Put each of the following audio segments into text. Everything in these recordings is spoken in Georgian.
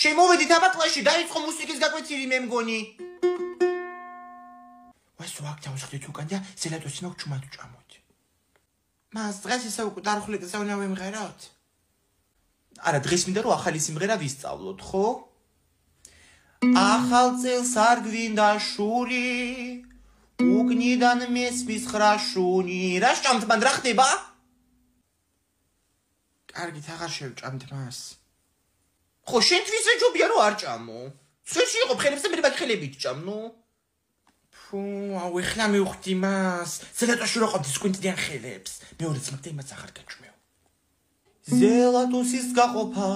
შემოვედით აბა კლასში, დაიწყო მუსიკის გაკვეთილი მე მგონი. ვასო აქ დავსხდით უკან და ზელატოს იმაკ ჩუმად ვჭამოთ. მას დღეს ისე უკვე დარხულიკზე უნდა ვიმღეროთ. არა, დღეს მინდა რომ ახალი სიმღერა ვისწავლოთ, ხო? ახალ წელს არ გვინდა შური, უკნიდან მესმის ხრაშუნი. რა შჭამთ მან, რა ხდება? კარგით, აღარ შევჭამთ მას. ხო, შენთვის ეჯობია რომ არ ჭამო. სულში იყო ხელებს და მე ბაქელებით ჭამ, ნუ. ფუ, აუ ეხლა მივხვდი მას. ზელატოში რო ყავთ სკვინტიდან ხელებს. მეორე ძმაკ და იმას აღარ გაჭმევ. ზელატოსის გაყოფა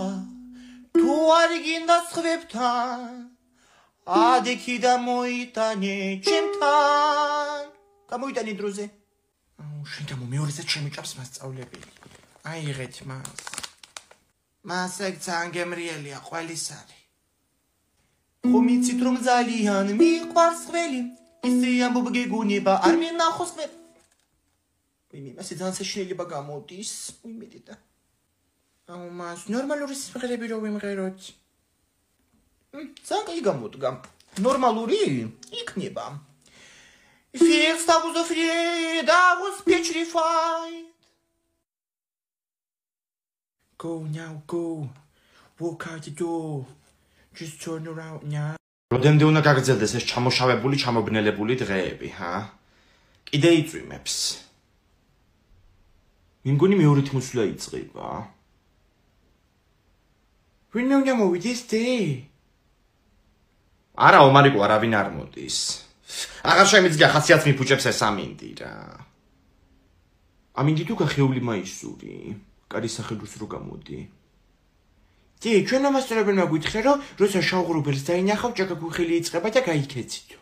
თუ არ გინდა სხვებთან, ადექი და მოიტანე ჩემთან. გამოიტანე დროზე. აუ შენ და მეორესაც შემიჭამს მასწავლებელი. აიღეთ მას. მას ეგ ძალიან გემრიელია ყველისარი. ხომ იცით რომ ძალიან მიყვარს ყველი, ისე ამბობ გეგუნება არ მინახოს ყველი. ვინმე მასე ძალიან საშინელება გამოდის. ვიმედი და აუ მას ნორმალური სიმღერები რო ვიმღეროთ. ძალიან გამოდგა. ნორმალური იქნება. Fix da was afraid, I was petrified. Go now, go. Walk out the door. Just turn around now. Rodemde უნდა გაგრძელდეს ეს ჩამოშავებული, ჩამობნელებული დღეები, ჰა? კიდე იწვიმებს. მიმგონი მეორე თმოსვლა იწყება. ვინ უნდა მოვიდეს დე? არა, ომარიკო არავინ არ მოდის. აღარ შემიძლია ხასიათს მიფუჭებს ეს ამინდი რა. ამინდი თუ გახეული მაისური. კარი სახელოს რო გამოდი. დი, ჩვენ ამასწორებელმა გვითხრა, რომ როცა შავღრუბელს დაინახავ, ჭაკაგვიხილი იწყება და გაიქეცითო.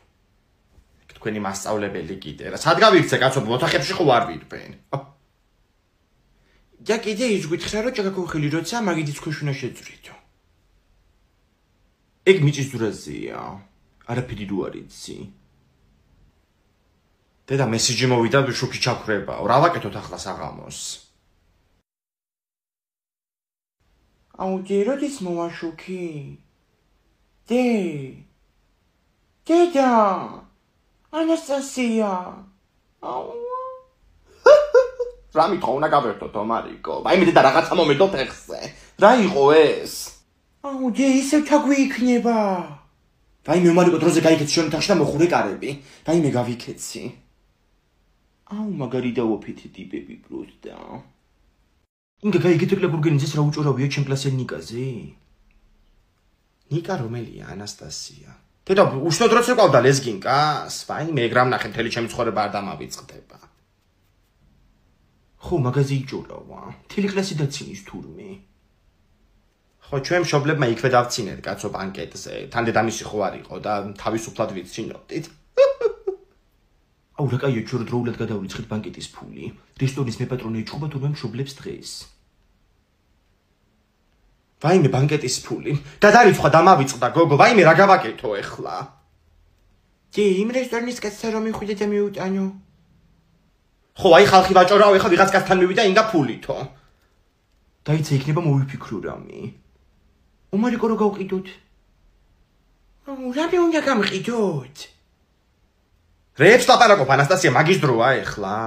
თქვენი მასწავლებელი კიდე რა. სად გავიქცე კაცო, ოთახებში ხო არ ვირბენ. და კიდე ის გვითხრა, რომ ჭაკაგვიხილი როცა მაგიდიც ქვეშ უნდა შეძვრითო. ეგ მიწის ძვრაზეა. არაფერი რო არ იცი. დედა მესიჯი მოვიდა შუქი ჩაქრებაო. რა ვაკეთოთ ახლა საღამოს? აუ დი, როდის მოვაშუქი? დი. დედა. ანასტასია. აუ. რა მითხო უნდა გავერთოთ ომარიკო. აი მე დედა რაღაცა მომედოთ ეხზე. რა იყო ეს? აუ დი, ისე ჩაგვიქნება. აი მე ომარიკო დროზე გაიქეცი შენ თახში და მოხურე კარები. აი მე გავიქეცი. აუ მაგარი დავოფითი ტიპები პროსტა. ინგა გაიგეთეკლე ბურგენიძეს რა უჭურავია ჩემ კლასელ ნიკაზე? ნიკა რომელია? ანასტასია. დედა უშნოდ როც ეკავდა ლესგინკას? აი მე ეგ რა ვნახე მთელი ჩემი ცხოვრება არ დამავიწყდება. ხო მაგაზე იჭურავა. მთელი კლასი დაცინის თურმე. ხო ჩვენ მშობლებმა იქვე დავცინეთ კაცო ბანკეტზე. თან დედამისი ხო არ იყო და თავისუფლად ვიცინოდით. აუ რა კაია ჩვენ დროულად გადავრიცხეთ ბანკეტის ფული. რესტორნის მეპატრონე იჭხობა თურმე მშობლებს დღეს. ვაიმე ბანკეტის ფული. და დარიცხვა დამავიწყდა გოგო. ვაიმე რა გავაკეთო ეხლა? დი, იმ რესტორნის კაცსა რომ მიხვიდე და მიუტანო. ხო, აი ხალხი ვაჭორავ, ეხლა ვიღაც კაცთან მივიდა ინდა ფულითო. დაიცა იქნება მოვიფიქრო რამე. ომარიკო რო გავყიდოთ? აუ რამე უნდა გამყიდოთ? რეებს ლაპარაკობ ანასტასია, მაგის დროა ეხლა.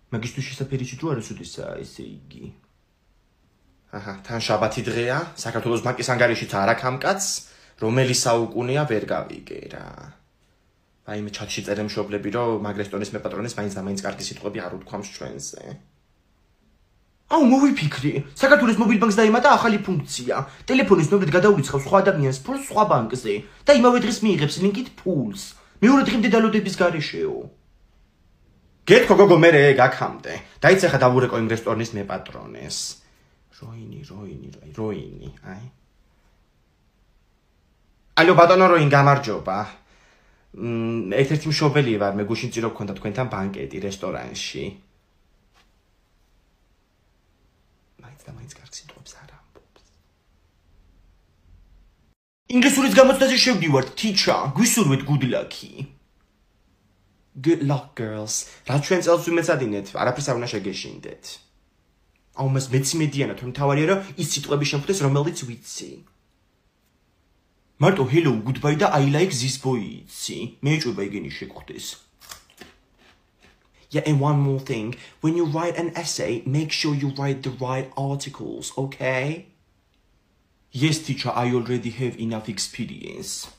მაგისთვის შესაძფერისი დრო არის უდესაა, ესე იგი. აჰა, თან შაბათი დღეა, საქართველოს ბანკის ანგარიშიც არა კამკაც, რომელი საუკუნეა ვერ გავიგე რა. აი მე ჩატში წერე მშობლები, რომ მაგ რესტორნის მეპატრონის მაინც და მაინც კარგი სიტყვები არ უთქვამს ჩვენზე. აუ მოვიფიქრე, საქართველოს მობილ ბანკს დაემატა ახალი ფუნქცია. ტელეფონის ნომრით გადაურიცხავს სხვა ადამიანს ფულს სხვა ბანკზე და იმავე დღეს მიიღებს ლინკით ფულს. მეორე დღემდე დალოდების გარეშეო. გეთქო გოგო მე ეგ აქამდე. დაიცა ხა დავურეკო იმ რესტორნის მეპატრონეს. როინი, აი. ალო ბატონო როინ გამარჯობა. ერთ-ერთი მშობელი ვარ, მე გუშინ წირო გქონდა თქვენთან ბანკეტი რესტორანში. მაინც კარგ სიტყვებს არ ამბობს. ინგლისურის გამოცდაზე შევდივართ, teacher, გვისურვეთ good luck-ი. Good luck, girls. რა ჩვენ წელს ვიმეცადინეთ, არაფერს არ უნდა შეგეშინდეთ. აუ მას მეც იმედიანად რომ თავარია რომ ის სიტყვები შემხვდეს რომელიც ვიცი. მარტო hello goodbye და I like this boy იცი. მე ეჭვება იგენი შეგხვდეს. Yeah, and one more thing, when you write an essay, make sure you write the right articles, okay? Yes, teacher, I already have enough experience.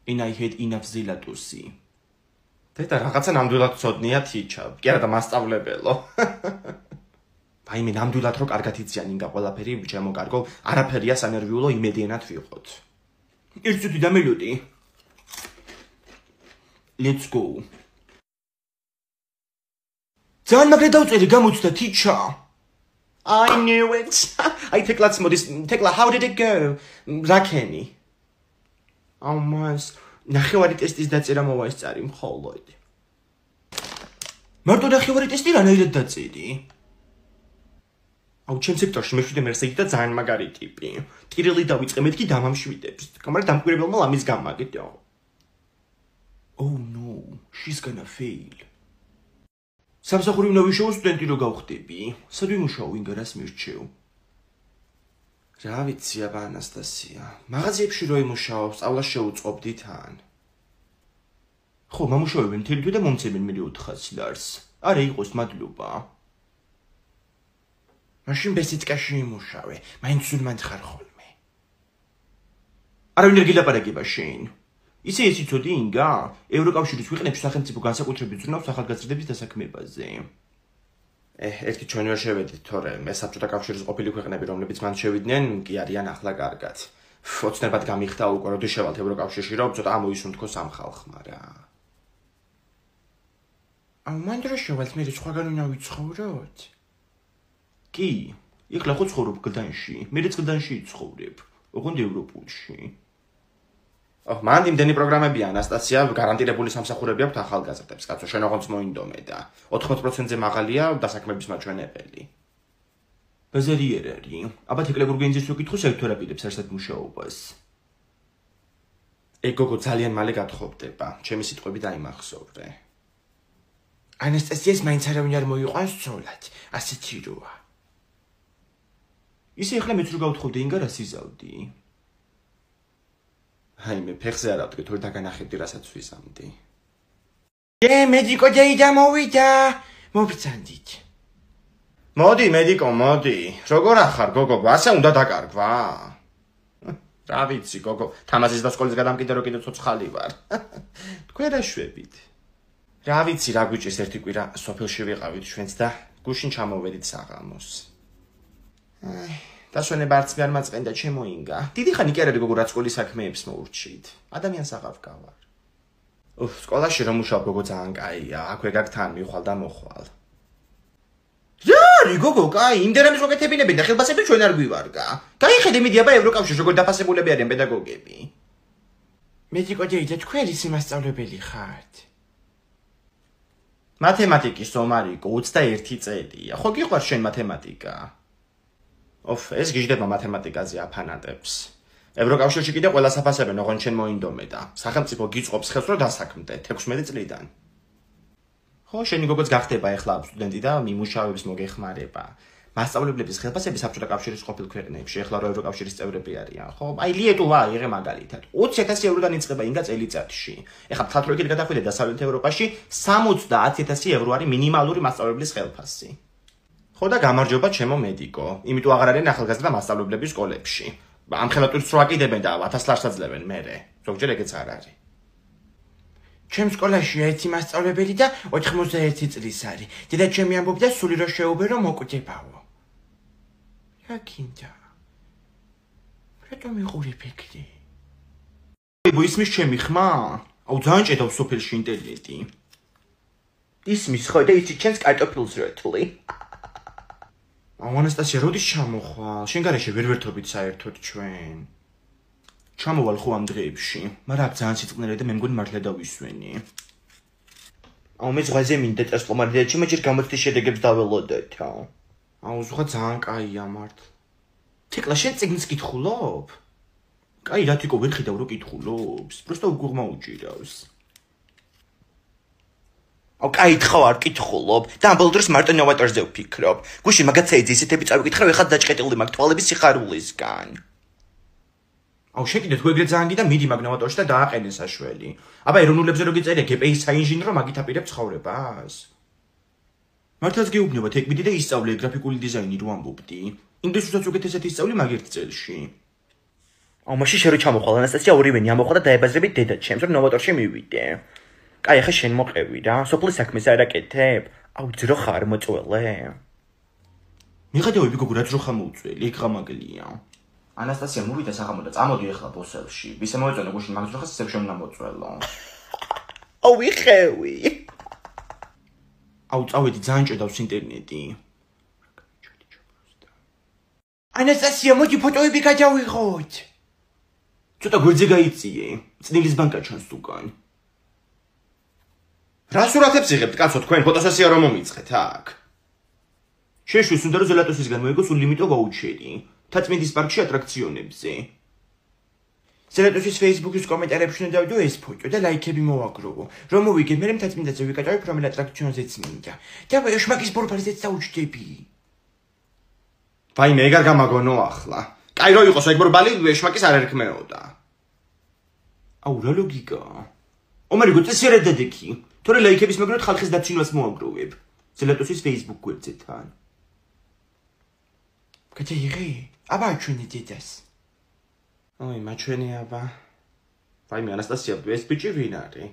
And I had enough zealousy. Teta, რაღაცა ნამდვილად ცოდნია teacher. კი არა და მასწავლებელო. აი მე ნამდვილად რო კარგად იციან ინგა ყველაფერი, ჩემო კარგო, არაფერია სანერვიულო იმედიანად ვიყოთ. Ერთწუთი და მელოდი. Let's go. ძალიან მაგრე დავწერი გამოცდა teacher. I knew it. I თეკლაც მოდის. თეკლა, how did it go? რაკენი? მას ნახევარი ტესტის დაწერა მოვა ეს წარი მხოლოდ. მარტო ნახევარი ტესტი რანაირად დაწერი? აუ ჩემ სექტორში მეშვიდე მერსეგი და ძალიან მაგარი ტიპი. ტირილი დავიწყე მეთქი დამამშვიდებს. მაგრამ დამკვირვებელმა ამის გამაგდო. Oh no, she's gonna fail. სამსახური უნდა ვიშოვო სტუდენტი რო გავხდები. სად ვიმუშაო ვინ გარას მირჩევ? რა ვიცი აბა ანასტასია. მაღაზიებში რო იმუშაო, სწავლა შეუწყობდი თან. ხო, მამუშავებენ მთელი თვე და მომცემენ მე 400 ლარს. არა იყოს მადლობა. მაშინ ბესიცკაში იმუშავე, მაინც სულმან ხარ ხოლმე. არავინ არ გილაპარაკება შენ. ისე ეს იცოდი ინგა, ევროკავშირის ქვეყნებში სახელმწიფო განსაკუთრებით ზრუნავს ახალგაზრდების დასაქმებაზე. ერთი ჩვენ ვერ შევედით, თორემ მე საბჭოთა კავშირის ყოფილი ქვეყნები, რომლებიც მან შევიდნენ, კი არიან ახლა კარგად. ოცნებად გამიხდა უკვე, როდის შევალთ ევროკავშირში, რომ ცოტა ამოისუნთქო სამ ხალხმა რა. აუ მან დრო შევალთ, მე სხვაგან უნდა ვიცხოვროთ. კი, ეხლა ხო ცხოვრობ გდანში, მეც გდანში ცხოვრებ, ოღონდ ევროპულში. მან იმდენი პროგრამებია ანასტასია, გარანტირებული სამსახურები აქვს ახალგაზრდებს, კაცო, შენ ოღონდ მოინდომე და 80%-ზე მაღალია დასაქმების მაჩვენებელი. ბაზარიერარი, აბა თეკლეგურგენძის რო კითხოს ერთვერაპირებს არსად მუშაობას. გოგო ძალიან მალე გათხოვდება, ჩემი სიტყვები დაიმახსოვრე. ანასტასიას მაინც არავინ არ მოიყვანს ცოლად, ასეთი როა. ისე ახლა მეც რო გავთხოვდი ინგა რას იზავდი? აი მე ფეხზე არ ავდგე, თორე დაგანახებდი რასაც ვიზამდი. მედიკო დაიდა მოვიდა, მობრძანდით. მოდი მედიკო, მოდი. როგორ ახარ გოგო, ასე უნდა დაკარგვა? რა ვიცი გოგო, თამაზის და სკოლის გადამკიდე რო კიდე ცოცხალი ვარ. თქვენ რა შვებით? რა ვიცი რა გვიჭირს ერთი კვირა სოფელში ვიყავით ჩვენც და გუშინ ჩამოვედით საღამოს. დასვენება არც არ მაწყენდა ჩემო ინგა. დიდი ხანი კი არ არის გოგო რა სკოლის საქმეებს მოურჩით. ადამიანს აღავკავარ. სკოლაში რომ მუშაობ გოგო ძალიან კაია, აქვე გაგთან მიხვალ და მოხვალ. არი გოგო, კაი, იმდენად მოკეთებინებენ და ხელფასები ჩვენ არ გვივარგა. გაიხედე მიდი აბა ევროკავშირში როგორ დაფასებულები არიან პედაგოგები. მედიკო დაიდა, თქვენ ისი მასწავლებელი ხართ? მათემატიკის ომარიკო 21 წელია. ხო გიყვარს შენ მათემატიკა? ეს გიждდება მათემატიკაზე აფანატებს. ევროკავშირში კიდე ყველას აფასებენ, ოღონდ შენ მოინდომე და სახელმწიფო გიწყობს ხელს რომ დასაქმდე 16 წლიდან. ხო, შენი გოგოც გახდება ახლა სტუდენტი და მიმუშავების მოგეხმარება. მასწავლებლების ხელფასები საბჭოთა კავშირის ყოფილ ქვეყნებში, ახლა რო ევროკავშირის წევრები არიან, ხო? აი ლიეტუვა იღე მაგალითად. 20000 ევროდან იწყება ინგა წელიწადში. ეხლა ფთალთ რო იქით გადახვიდე დასავლეთ ევროპაში 70000 ევრო არის მინიმალური მასწავლებლის ხელფასი. ხო და გამარჯობა ჩემო მედიკო. იმიტომ აღარ არიან ახალგაზრდა მასწავლებლები სკოლებში. ამ ხელატურს რო აკიდებენ და 1000 ლარს აძლევენ მერე. ზოგჯერ ეგეც არ არის. ჩემ სკოლაში ერთი მასწავლებელი და 91 წლის არის. დედა ჩემი ამბობდა სული რო შეუბერო მოკვდებაო. რა გინდა? რატომ იყურებ ეგრე? ისმის ჩემი ხმა? აუ ძალიან ჭედავს სოფელში ინტერნეტი. ისმის ხო და იცი ჩემს კარტოფილს როთლი. ანასტასია, როდის ჩამოხვალ? შენ გარეშე ვერ ვერთობით საერთოდ ჩვენ. ჩამოვალ ხო ამ დღეებში, მაგრამ ძალიან სიწყნერე და მე მგონი მართლა დავისვენი. მე ზღვაზე მინდა წასვლომარი და ჩემ ჯერ გამოცდის შედეგებს დაველოდეთ. ზღვა ძალიან კაია მართლა. თეკლა შენ წიგნს კითხულობ? კაი რა თიკო ვერ ხედავ რო კითხულობს, პროსტო უგუღმა უჭირავს. აუ, კაითხავ არ კითხულობ და ამ ბოლო დროს მარტო ნოვატორზე ვფიქრობ. გუშინ მაგაცა ეძი ისეთები წავიკითხავ, ეხლა დაჭყეტილი მაგ თვალების სიხარულისგან. აუ, შეკიდე თუ ეგრე ძალიან გიდა, მიდი მაგ ნოვატორში და დააყენე საშველი. აბა ეროვნულებზე რო გიწერია გპ-ის საინჟინრო, მაგით აპირებ ცხოვრებას. მართლაც გეუბნება თეკბიდი და ისწავლე გრაფიკული დიზაინი რო ამბობდი. ინგლისურსაც უკეთესად ისწავლე მაგ ერთ წელში. აუ, მაშინ შე რო ჩამოხვალ ანასტასია ორივენი ამოხვა და დაებაზრებით დედად ჩემს რომ ნოვატორში მივიდე. კაი, ახლა შენ მოყევი რა, სოფლის საქმეს არ აკეთებ? აუ, ძრო ხარ მოწველე. მიხედავები გოგო რა ძრო ხარ მოუწველი, იქ ღამაგლია. ანასტასია მოვიდა საღამო და წამოდი ახლა ბოსელში. ვისე მოეწონა გუშინ მაგ ძროხას ისევ შენ უნდა მოწველო. აუ, ვიხევი. აუ, წავედი ძალიან ჭედავს ინტერნეტი. ანასტასია, მოდი ფოტოები გადავიღოთ. ცოტა გვერდზე გაიწიე, წნილის ბანკა ჩანს უკან. რა სურათებს იღებთ, კაცო, თქვენ ფოტოსესია რომ მომიწყეთ აქ? შეშვის უნდა რომ ზელატოსისგან მოეგოს ულიმიტო გაუჩერი. თაწმინდის პარკში ატრაქციონებზე. ზელატოსის Facebook-ის კომენტარებში უნდა დავიდო ეს ფოტო და ლაიქები მოვაგროვო. რომ მოვიგებ, მე თაწმინდაზე ვიკაჭავებ რომელ ატრაქციონზეც მინდა. და ეშმაკის ბორბალზეც დაუჭდები. ვაიმე, ეგარ გამაგონო ახლა. კაი რო იყოს ეგ ბორბალი ეშმაკის არ ერქმეოდა. აუ, რა ლოგიკაა? ომარიგო წესიერად დადექი. თორე ლაიქების მეგროდ ხალხის დაცინვას მოაგროვებ. ზელატოსის Facebook გვერდზე თან. კეთილი, აბა ჩვენი დედას. ოი, მაჩვენი აბა. ვაიმე, ანასტასია, ეს ბიჭი ვინ არის?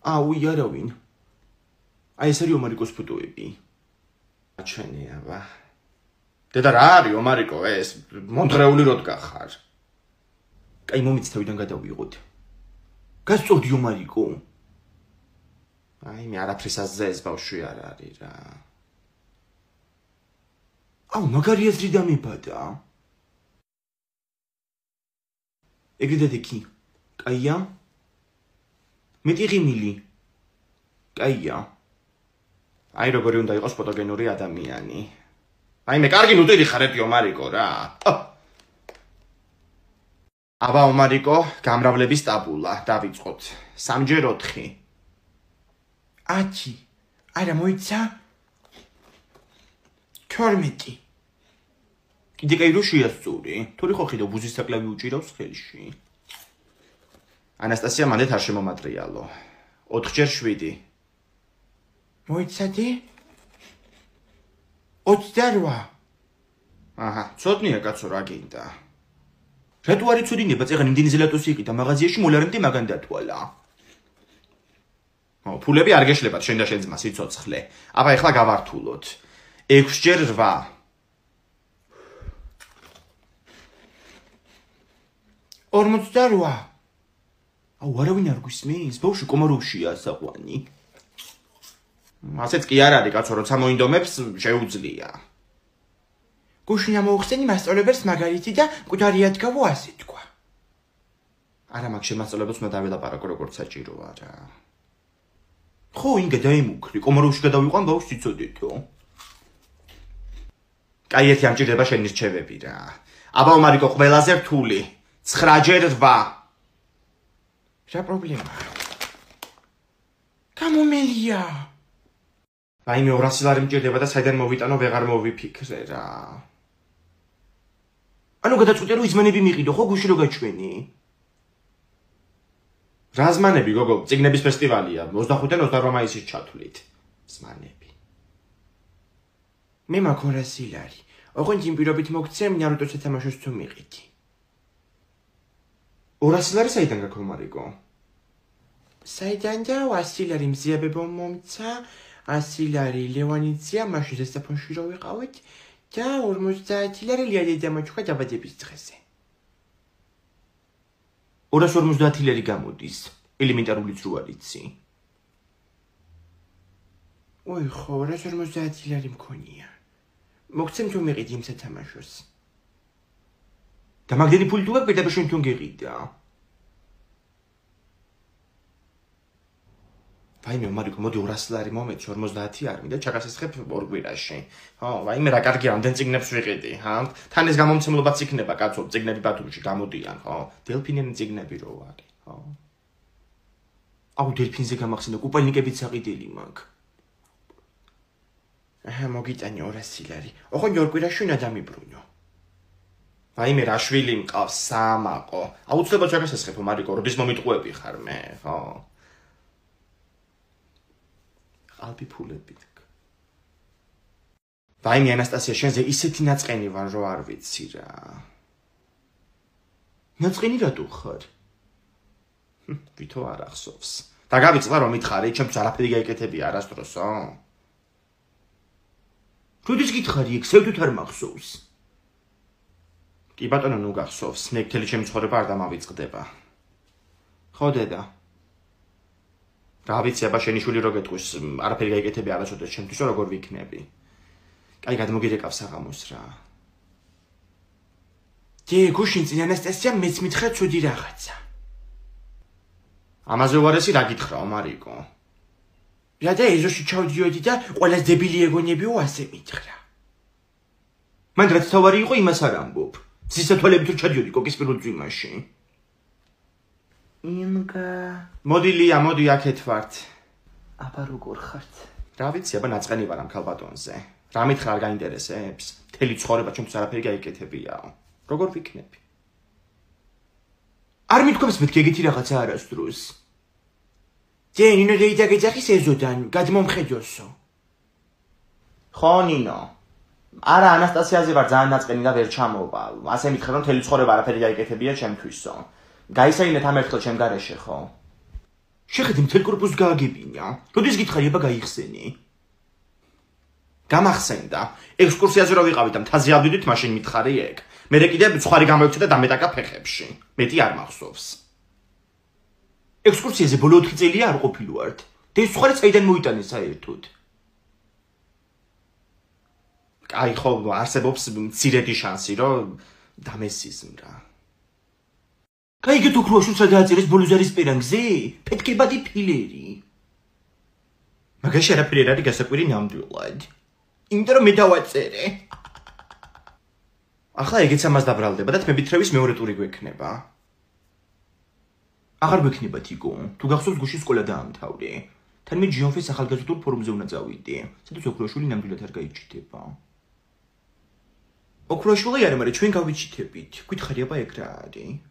აუ, იარავინ. აი ეს არის ომარიკოს ფოტოები. მაჩვენი აბა. დედა რა არის ომარიკო ეს? მონდრეული როდგა ხარ? კაი, მომიც თავიდან გადავიღოთ. გასწორდი ომარიკო. აი, მე არაფრის აზზე ეს ბავშვი არ არის რა. აუ, მაგარი აზრი დამიბადა. ეგრე დადექი. კაია? მეტი ღიმილი. კაია. აი, როგორი უნდა იყოს ფოტოგენური ადამიანი. აი, მე კარგი ნუტირი ხარ ეტი ომარიკო რა. აბა ომარიკო, გამრავლების ტაბულა, დავიწყოთ. 3x4. 10. არა მოიცა? 12. კიდე კაი რო შეასწორი, თორე ხო ხედავ ბუზის საკლავი უჭირავს ხელში. ანასტასია მანდ არ შემომატრიალო. 4x7. მოიცადე? 28. აჰა, ცოტნია კაცო რა გინდა. რატო არის ცუდინება, წეღან იმდენი ზელატოსი იყიდა მაღაზიაში მოლარემდე მაგან დათვალა. ფულები არ გეშლებათ შენ და შენ ძმა სიცოცხლე. აბა ეხლა გავართულოთ. 6x8. 48. აუ, არავინ არ გვისმის? ბავშვი კომაროვშია საყვანი. ასეც კი არ არის კაცო, როცა მოინდომებს შეუძლია. გუშინ ამოუხსენი მასწავლებელს მაგალითი და მკვდარიად გავო ასე თქვა. არა, მაგ შემასწავლებელს უნდა დაველაპარაკო როგორც საჭიროა რა. ხო, ინგა დაიმუქრი, კომაროვში გადავიყვან ბავშვს იცოდეთო. კაი, ერთი ამჭირდება შენი რჩევები რა. აბა ომარიკო, ყველაზე რთული. 9x8. რა პრობლემაა? გამომელია. ვაიმე 200 ლარი მჭირდება და საიდან მოვიტანო ვეღარ მოვიფიქრე რა. ანუ გადაწყვიტე რომ იზმანები მიყიდო ხო გუში რო გაჩვენი? რა ზმანები გოგო, წიგნების ფესტივალია 25-დან 28 მაისის ჩათვლით. ზმანები. მე მაქვს 200 ლარი. ოღონდ იმ პირობით მოგცემ ნარუტოს ეთამაშოს თუ მიყიდი. 200 ლარი საიდან გაქვს ომარიკო? საიდან და 100 ლარი მზიაბებო მომცა, 100 ლარი ლევანიცია მაშინ ზესტაფონში რო ვიყავით და 50 ლარი ლიადე დამოჩქა დაბადების დღეზე. 250 ლარი გამოდის, ელემენტარული ძრო არ იცი. ოი ხო, 250 ლარი მქონია. მოგცემ თუ მიყიდი იმ სათამაშოს. და მაგდენი ფული თუ გაგვიდა შენ თუ გეყიდა. ვაიმე ომარიკო, მოდი 200 ლარი მომეც 50 არ მინდა ჩაგასესხებ ორ კვირაში. ხო, ვაიმე რა კარგია, ამდენ წიგნებს ვიყიდი, ჰა? თან ეს გამომცემლობაც იქნება, კაცო, წიგნები ბათუმში გამოდიან, ხო? დელფინიანი წიგნები რო არის, ხო? აუ დელფინზე გამახსენდა, კუპალნიკებით საყიდელი მაქვს. მოგიტანი 200 ლარი. ოღონ 2 კვირაში უნდა დამიბრუნო. ვაიმე რა შვილი მყავს სამაყო. აუცილებლად შეგასესხებო მარიკო, როდის მომიტყუები ხარ მე, ხო? ყალბი ფულებით. ვაიმე ანასტასია, შენზე ისეთი ნაწყენი ვარ, რომ არ ვიცი რა. ნაწყენი რატო ხარ? ვითო არ ახსოვს. დაგავიწყდა რომ მითხარი, ჩემს არაფერი გაიკეთებია არასდროსო. როდის გითხარი ეგ, სევდით არ მახსოვს. კი ბატონო, ნუ გახსოვს, მე მთელი ჩემი ცხოვრება არ დამავიწყდება. ხო დედა. რა ვიცი, აბა შენი შვილი რო გეტყვის, არაფერი გაიკეთებია არასოდეს ჩემთვის, როგორ ვიქნები. კაი, გადმოგირეკავს საღამოს რა. გუშინ წინ ანასტასია მეც მითხრა ცუდი რაღაცა. ამაზე უარესი რა გითხრაო, მარიკო? რა და ეზოში ჩავდიოდი და ყველას დებილი ეგონებიო ასე მითხრა. მან რაც თავარი იყო, იმას არ ამბობ. სისათვალებით რო ჩადიოდი კოკის პირველ წვიმაში. იმგა. მოდი ლია, მოდი აქეთ ვართ. აბა როგორ ხართ? რა ვიცი, აბა ნაწყენი ვარ ამ ქალბატონზე. რა მითხრა არ გაინტერესებს? მთელი ცხოვრება ჩემთვის არაფერი გაიკეთებიაო. როგორ ვიქნები? არ მithქვებს მეთქი ეგეთი რაღაცა არასდროს. ჯენ ნინო დაიძახის ეზოდან, გადმომხედოსო. ხო ნინო. არა ანასტასიაზე ვარ ძალიან ნაწყენი და ვერ ჩამოვალ. ასე მითხრა რომ მთელი ცხოვრება არაფერი გაიკეთებია ჩემთვისო. გაისაინეთ ამ ერთხელ ჩემ გარეშე ხო? შეხედე მთელ კორპუსს გააგებინა. როდის გითხარი აბა გაიხსენი? გამახსენდა. ექსკურსიაზე რო ვიყავით და მთაზე ავდივდით, მაშინ მითხარი ეგ. მერე კიდე ცხარი გამოვიქცე და დამეტაკა ფეხებში. მეტი არ მახსოვს. ექსკურსიაზე ბოლო 4 წელია არ ყოფილვართ. და ეს ცხარი საიდან მოიტანეს საერთოდ? აი ხო, არსებობს მცირედი შანსი, რომ დამესიზმრა. კაი, იგი თუ ქრუაშულს რა დააწერეს ბოლუზარის პერანგზე? ფეთქებადი ფილერი. მაგაში არაფერი არ არის გასაკვირი ნამდვილად. იმიტომ რომ მე დავაწერე. ახლა ეგეც ამას დაბრალდება და თმებით რევის მეორე ტური გვექნება. აღარ გვექნება თიკო. თუ გახსოვს გუშინ სკოლა დაამთავრე. თან მე ჯიონფის ახალგაზრდულ ფორუმზე უნდა წავიდე. სადაც ოქროშვილი ნამდვილად არ გაიჩიტება. ოქროშვილი არა, მაგრამ ჩვენ გავიჩიტებით. გითხარი აბა ეგ რა არის?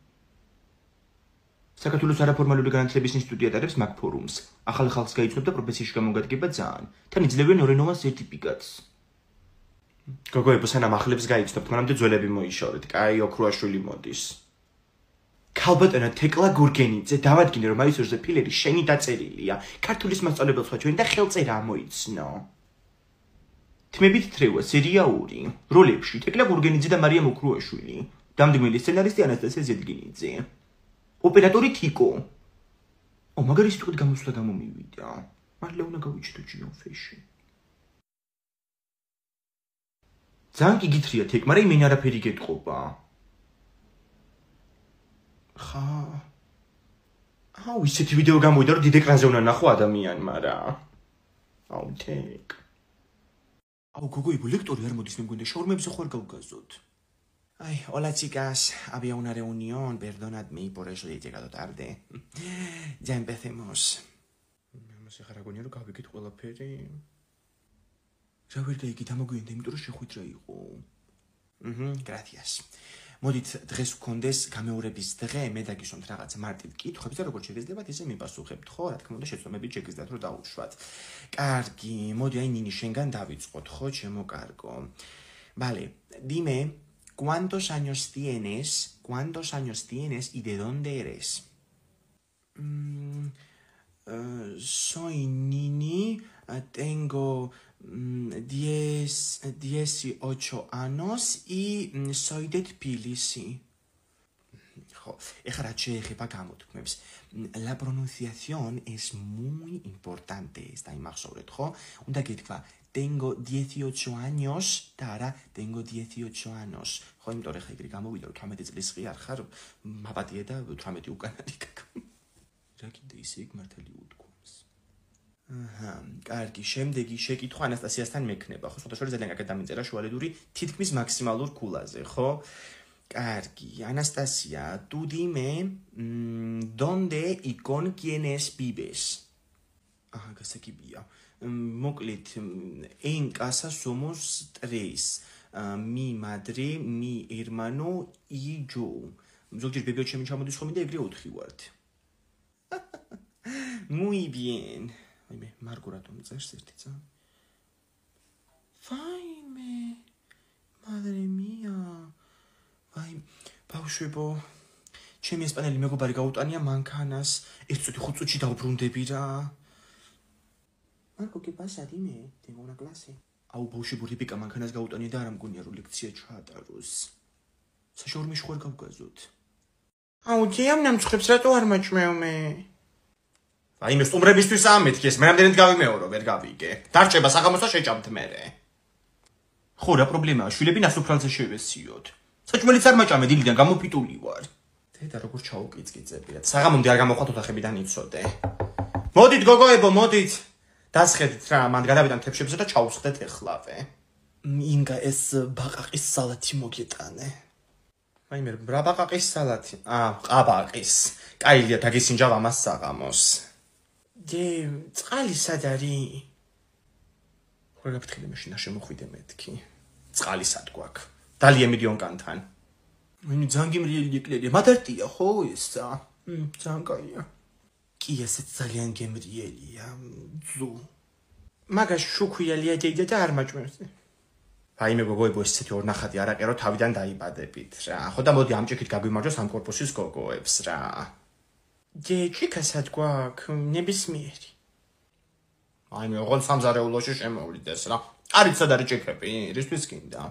საქართველოს არაფორმალური განათლების ინსტიტუტი ატარებს მაგ ფორუმს. ახალ ხალხს გაიცნობს და პროფესიაში გამოგადგება ძალიან. თან იძლევენ ორენოვან სერტიფიკატს. გოგოებო, სანამ ახლებს გაიცნობთ, მანამდე ძველები მოიშორეთ. კაი, ოქროაშვილი მოდის. ქალბატონო თეკლა გურგენიძე, დავადგინე რომ მაისურზე ფილერი შენი დაწერილია. ქართულის მასწავლებელს ვაჩვენ და ხელწერა ამოიცნო. თმებით თრევა სერია 2. როლებში თეკლა გურგენიძე და მარიამ ოქროაშვილი. დამდგმელი სცენარისტი ანასტასია ზედგინიძე. ოპერატორი თიკო. მაგარი სიტყვით გამოსვლა გამომივიდა. მართლა უნდა გავიჩიტო ჯიონფეში. ძალიან გიგითრია თეკ, მაგრამ იმენ არაფერი გეტყობა. ხა. აუ, ისეთი ვიდეო გამოვიდა, რომ დიდ ეკრანზე უნდა ნახო ადამიანმა რა. აუ, თეკ. აუ, გოგოებო, ლექტორი არ მოდის, მე მგონია შაურმებზე ხო არ გავგაზოთ. Ay, hola chicas, había una reunión, perdonadme por eso de llegado tarde. Ya empecemos. Vamos a dejar a Goñero que había que la peri. Ya ver que quitamos que intentamos rejuitraigo. Gracias. მოდით დღეს გქონდეს გამეორების დღე, მე დაგისვამთ რაღაც მარტივ კითხვებს და როგორც შეგეძლებათ, ისე მიპასუხებთ, ხო? რა თქმა უნდა, შეცდომებით შეგიძლიათ რომ დაუშვათ. კარგი, მოდი აი ნინი შენგან დავიწყოთ, ხო, ჩემო კარგო. Vale, dime ¿cuántos años tienes y de dónde eres? Soy Nini, tengo 18 años y soy de Tbilisi. La pronunciación es muy importante. Está en Tengo 18 años, Tara, tengo 18 años. Joder, me torre que digamos, video que me dice lisquiar, jaro, mapatieta, trameti ucanatica. Raki de isig marteli udkums. კარგი, შემდეგი შეკითხვა ანასტასიასთან მექნება, ხო? სხვადასხვა ძალიან კარგად დამიწერა შუალედური თითქმის მაქსიმალურ ქულაზე, ხო? Კარგი, Anastasía, tú dime, ¿dónde y con quiénes vives? Გასაგებია. Მოკლედ, en casa somos 3. Mi madre, mi hermano y yo. ზოგჯერ ბებიო ჩემი ჩამოდის ხოლმე და ეგრე 4 ვართ. Muy bien. Ვაიმე, მარგო რატომ წერს ერთი წა? Ვაიმე. Madre mía. Ვაიმე, ბავშვებო. ჩემი ესპანელი მეგობარი გაუტანია მანქანას. 1 წუთი 5 წუთში დავბრუნდები რა. Marco, ¿qué pasa? Dime, tengo una clase. Au, ბავშვებო, რებეკა მანქანას გაუტანია და არ ამგონია რომ ლექცია ჩაატაროს. საშაურმეში ხوار გავგაზოთ. აუ, ძიამ ნამწყებს რატო არ მაჭმევ-მე? ვაიმე, სტუმრებისთვის ამეთქეს, მე რამდენად გავიმეორო, ვერ გავიგე. დარჩება საღამოს და შეჭამთ მერე. ხო, რა პრობლემაა? შვილები ნასოფლალზე შევესიოთ. საჭმელიც არ მაჭამე, დილიდან გამოფიტული ვარ. დედა როგორ ჩაუკიცკიცებიათ. საღამომდე არ გამოხვათ ოთახებიდან იცოდე. მოდით, გოგოებო, მოდით. დასხედით რა, მან გადავიდან თებშებზე და ჩაუსხდეთ ეხლავე. ინგა ეს ბაყაყის სალათი მოგეტანე. ვაიმე, რა ბაყაყის სალათი? ყაბაყის. კაილია დაგისინჯავ ამას საღამოს. წყალი სად არის? ხო გაფრთხილე მაშინ შემოხვიდე მეთქი. წყალი სად გვაქვს? დალია მიდიონკანთან. ვინი ძალიან გემრიელი ეკლერია. მადარტია ხო ესა? ძალიან კაია. კი ესეც ძალიან გემრიელია. ზუ. მაგას შუქიალია დეიდა და არ მაჭმევს. ვაიმე გოგოებო, ესეთი ორნახატი არაყერო თავიდან დაიბადებით რა. ხო და მოდი ამ ჭიქით გაგვიმარჯოს ამ კორპუსის გოგოებს რა. ჭიქასად გვაქვს ნებისმიერი. ვაიმე, ოღონდ სამზარეულოში შემოვიდეს რა. არით სად არის ჭიქები? რისთვის გინდა?